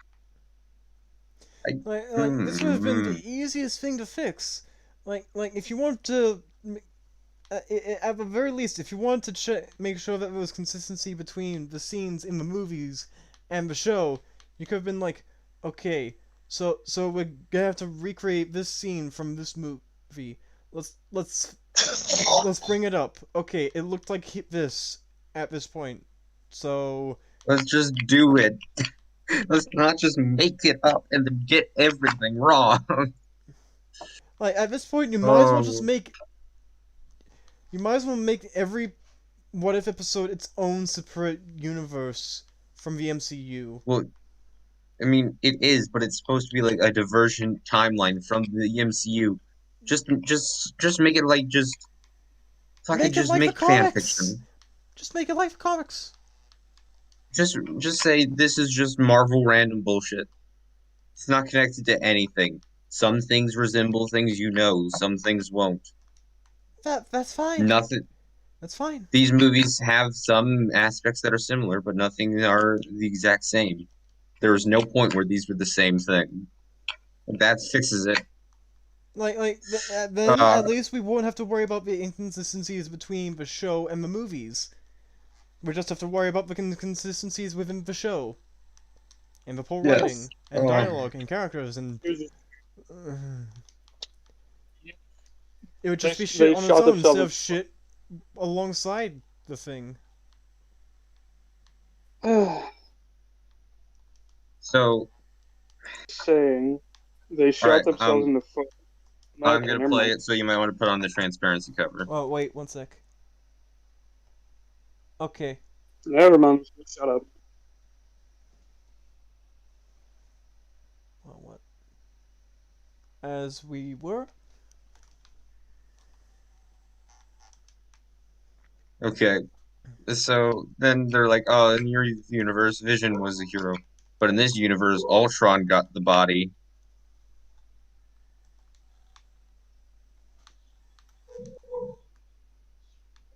I, Like this would have been hmm. the easiest thing to fix. Like if you want to, at the very least, if you want to make sure that there was consistency between the scenes in the movies and the show, you could have been like, okay, so we're gonna have to recreate this scene from this movie. Let's let's bring it up. Okay, it looked like this at this point. So Let's just do it. Let's not just make it up and then get everything wrong. like at this point, Oh, you might as well make every what if episode its own separate universe from the MCU. well, I mean, it is, but it's supposed to be like a diversion timeline from the MCU. Just make it like just fucking Make it just like the make fan comics. fiction. Just make it like the comics. Just say this is just Marvel random bullshit. It's not connected to anything. Some things resemble things you know, some things won't. That's fine. Nothing. That's fine. These movies have some aspects that are similar, but nothing are the exact same. There was no point where these were the same thing. That fixes it. Then Uh, at least we won't have to worry about the inconsistencies between the show and the movies. We just have to worry about the inconsistencies within the show, and the poor yes. writing, and dialogue, and characters, and uh, it would just be shit They on its shot own instead of themselves. shit alongside the thing. So, Saying they all shot right, themselves in the foot. No, I'm okay, gonna never play mind. it. So you might want to put on the transparency cover. Oh wait, one sec. Okay. Never mind. Shut up. as we were. Okay, so then they're like, oh, in your universe, Vision was the hero, but in this universe, Ultron got the body.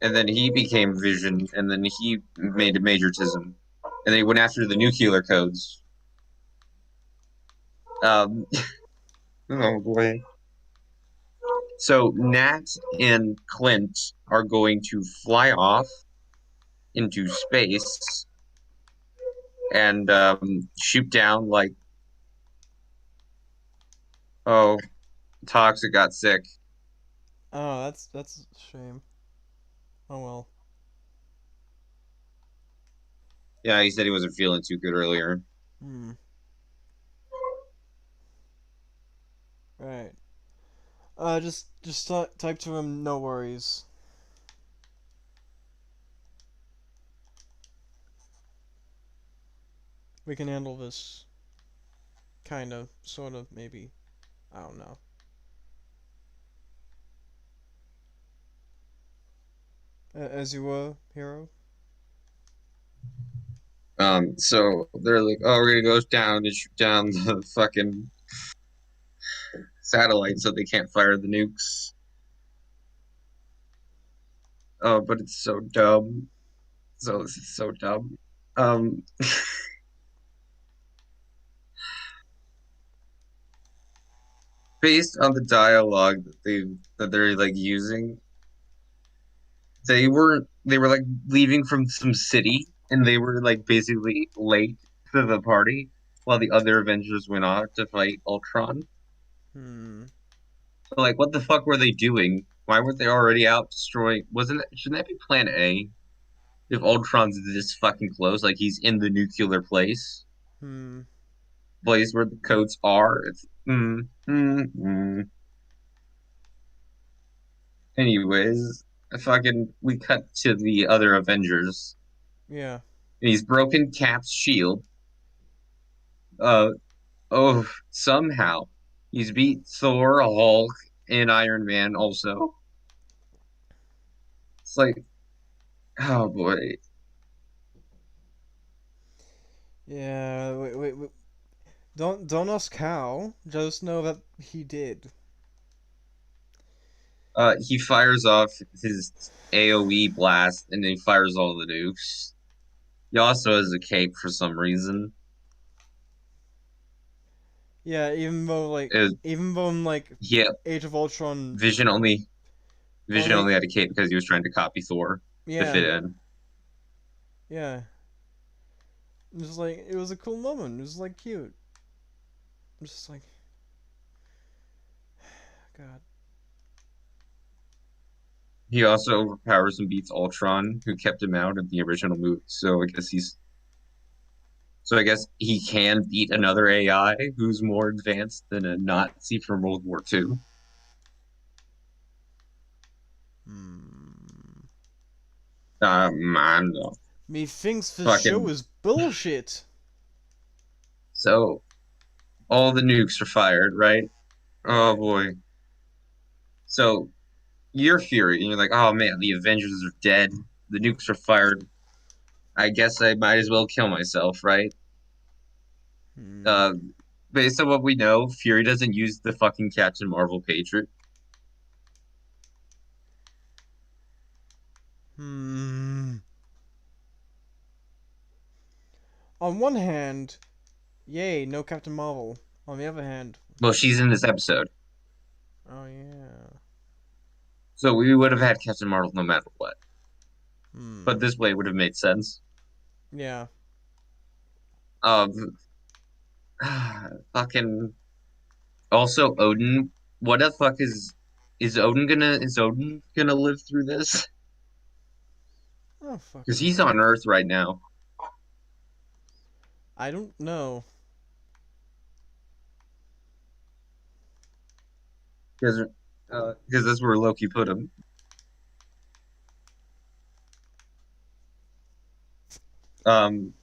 And then he became Vision, and then he made a major tism, and they went after the nuclear codes. Um, oh boy. So Nat and Clint are going to fly off into space and shoot down like, oh, Toxic got sick. Oh, that's a shame. Oh well. Yeah, he said he wasn't feeling too good earlier. Hmm. Right. Just type to him. No worries. We can handle this. Kind of, sort of, maybe. I don't know. As you were, hero. So they're like, oh, we're gonna go down and shoot down the fucking satellite so they can't fire the nukes. Oh, but it's so dumb. So this is so dumb. Um, Based on the dialogue that they're like using, they were like leaving from some city and they were like basically late to the party while the other Avengers went off to fight Ultron. Hmm. So like, what the fuck were they doing? Why weren't they already out destroying? Wasn't that shouldn't that be Plan A? If Ultron's this fucking close, like he's in the nuclear Hmm. place where the codes are. It's mm. Anyways, fucking we cut to the other Avengers. Yeah. And he's broken Cap's shield. Uh oh, somehow he's beat Thor, Hulk, and Iron Man also. It's like, oh boy. Yeah. Wait. Don't ask how. Just know that he did. He fires off his AoE blast and then he fires all the nukes. He also has a cape for some reason. Yeah. Uh, Even though in like yeah, Age of Ultron, Vision only Vision only only had a cape because he was trying to copy Thor to yeah fit in. yeah. It was a cool moment. It was like cute. I'm just like God. He also overpowers and beats Ultron, who kept him out of the original movie. So I guess he can beat another AI who's more advanced than a Nazi from World War II. Hmm. Man, Methinks this show fucking. is bullshit. So all the nukes are fired, right? Oh Right. boy. So you're Fury, and you're like, oh man, the Avengers are dead. The nukes are fired. I guess I might as well kill myself, right? Hmm. Uh, Based on what we know, Fury doesn't use the fucking Captain Marvel Patriot. Hmm. On one hand, yay, no Captain Marvel. On the other hand, Well, she's in this episode, oh yeah. so we would have had Captain Marvel no matter what. But Hmm. this way would have made sense. Yeah. Um, fucking. Also, Odin. What the fuck is Odin gonna live through this? Oh Because fucking he's know. on Earth right now. I don't know. Because that's where Loki put him. Um,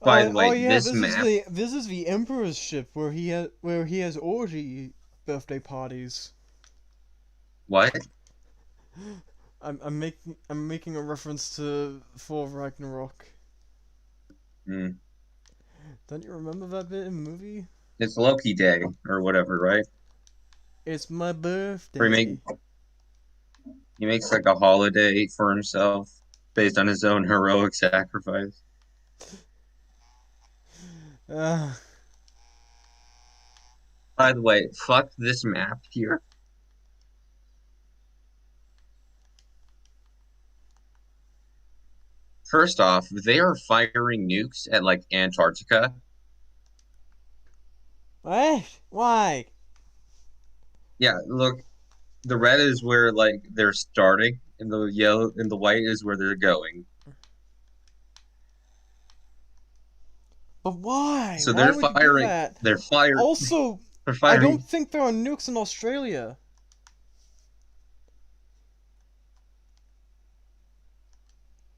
By the Oh way, yeah, this map. this is the Emperor's ship where he has orgy birthday parties. What? I'm making a reference to Thor Ragnarok. Hmm. Don't you remember that bit in the movie? It's Loki Day or whatever, right? It's my Where birthday. he makes like a holiday for himself based on his own heroic sacrifice. Uh, By the way, fuck this map here. First off, they are firing nukes at like Antarctica. what? Why? Yeah, look, the red is where like they're starting, and the yellow and the white is where they're going. But why? So Why they're would you do firing. that? They're fire. Also, They're I don't firing. think there are nukes in Australia.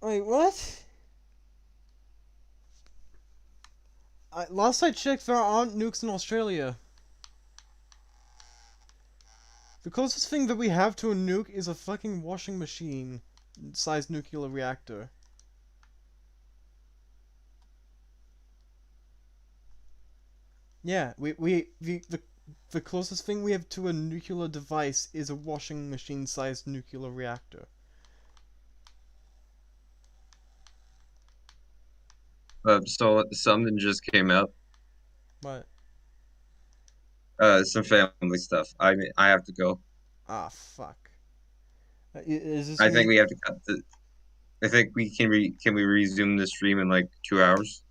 Wait, what? Last I checked, there aren't nukes in Australia. The closest thing that we have to a nuke is a fucking washing machine sized nuclear reactor. Yeah, the closest thing we have to a nuclear device is a washing machine sized nuclear reactor. So something just came up. But Some family stuff. I have to go. ah fuck. Is this I think gonna? we have to cut the. I think we can we resume the stream in like 2 hours?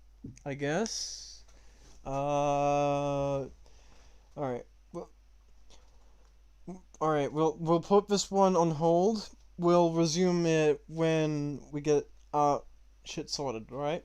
I guess. All right. Well, all right. We'll put this one on hold. We'll resume it when we get shit sorted. All right.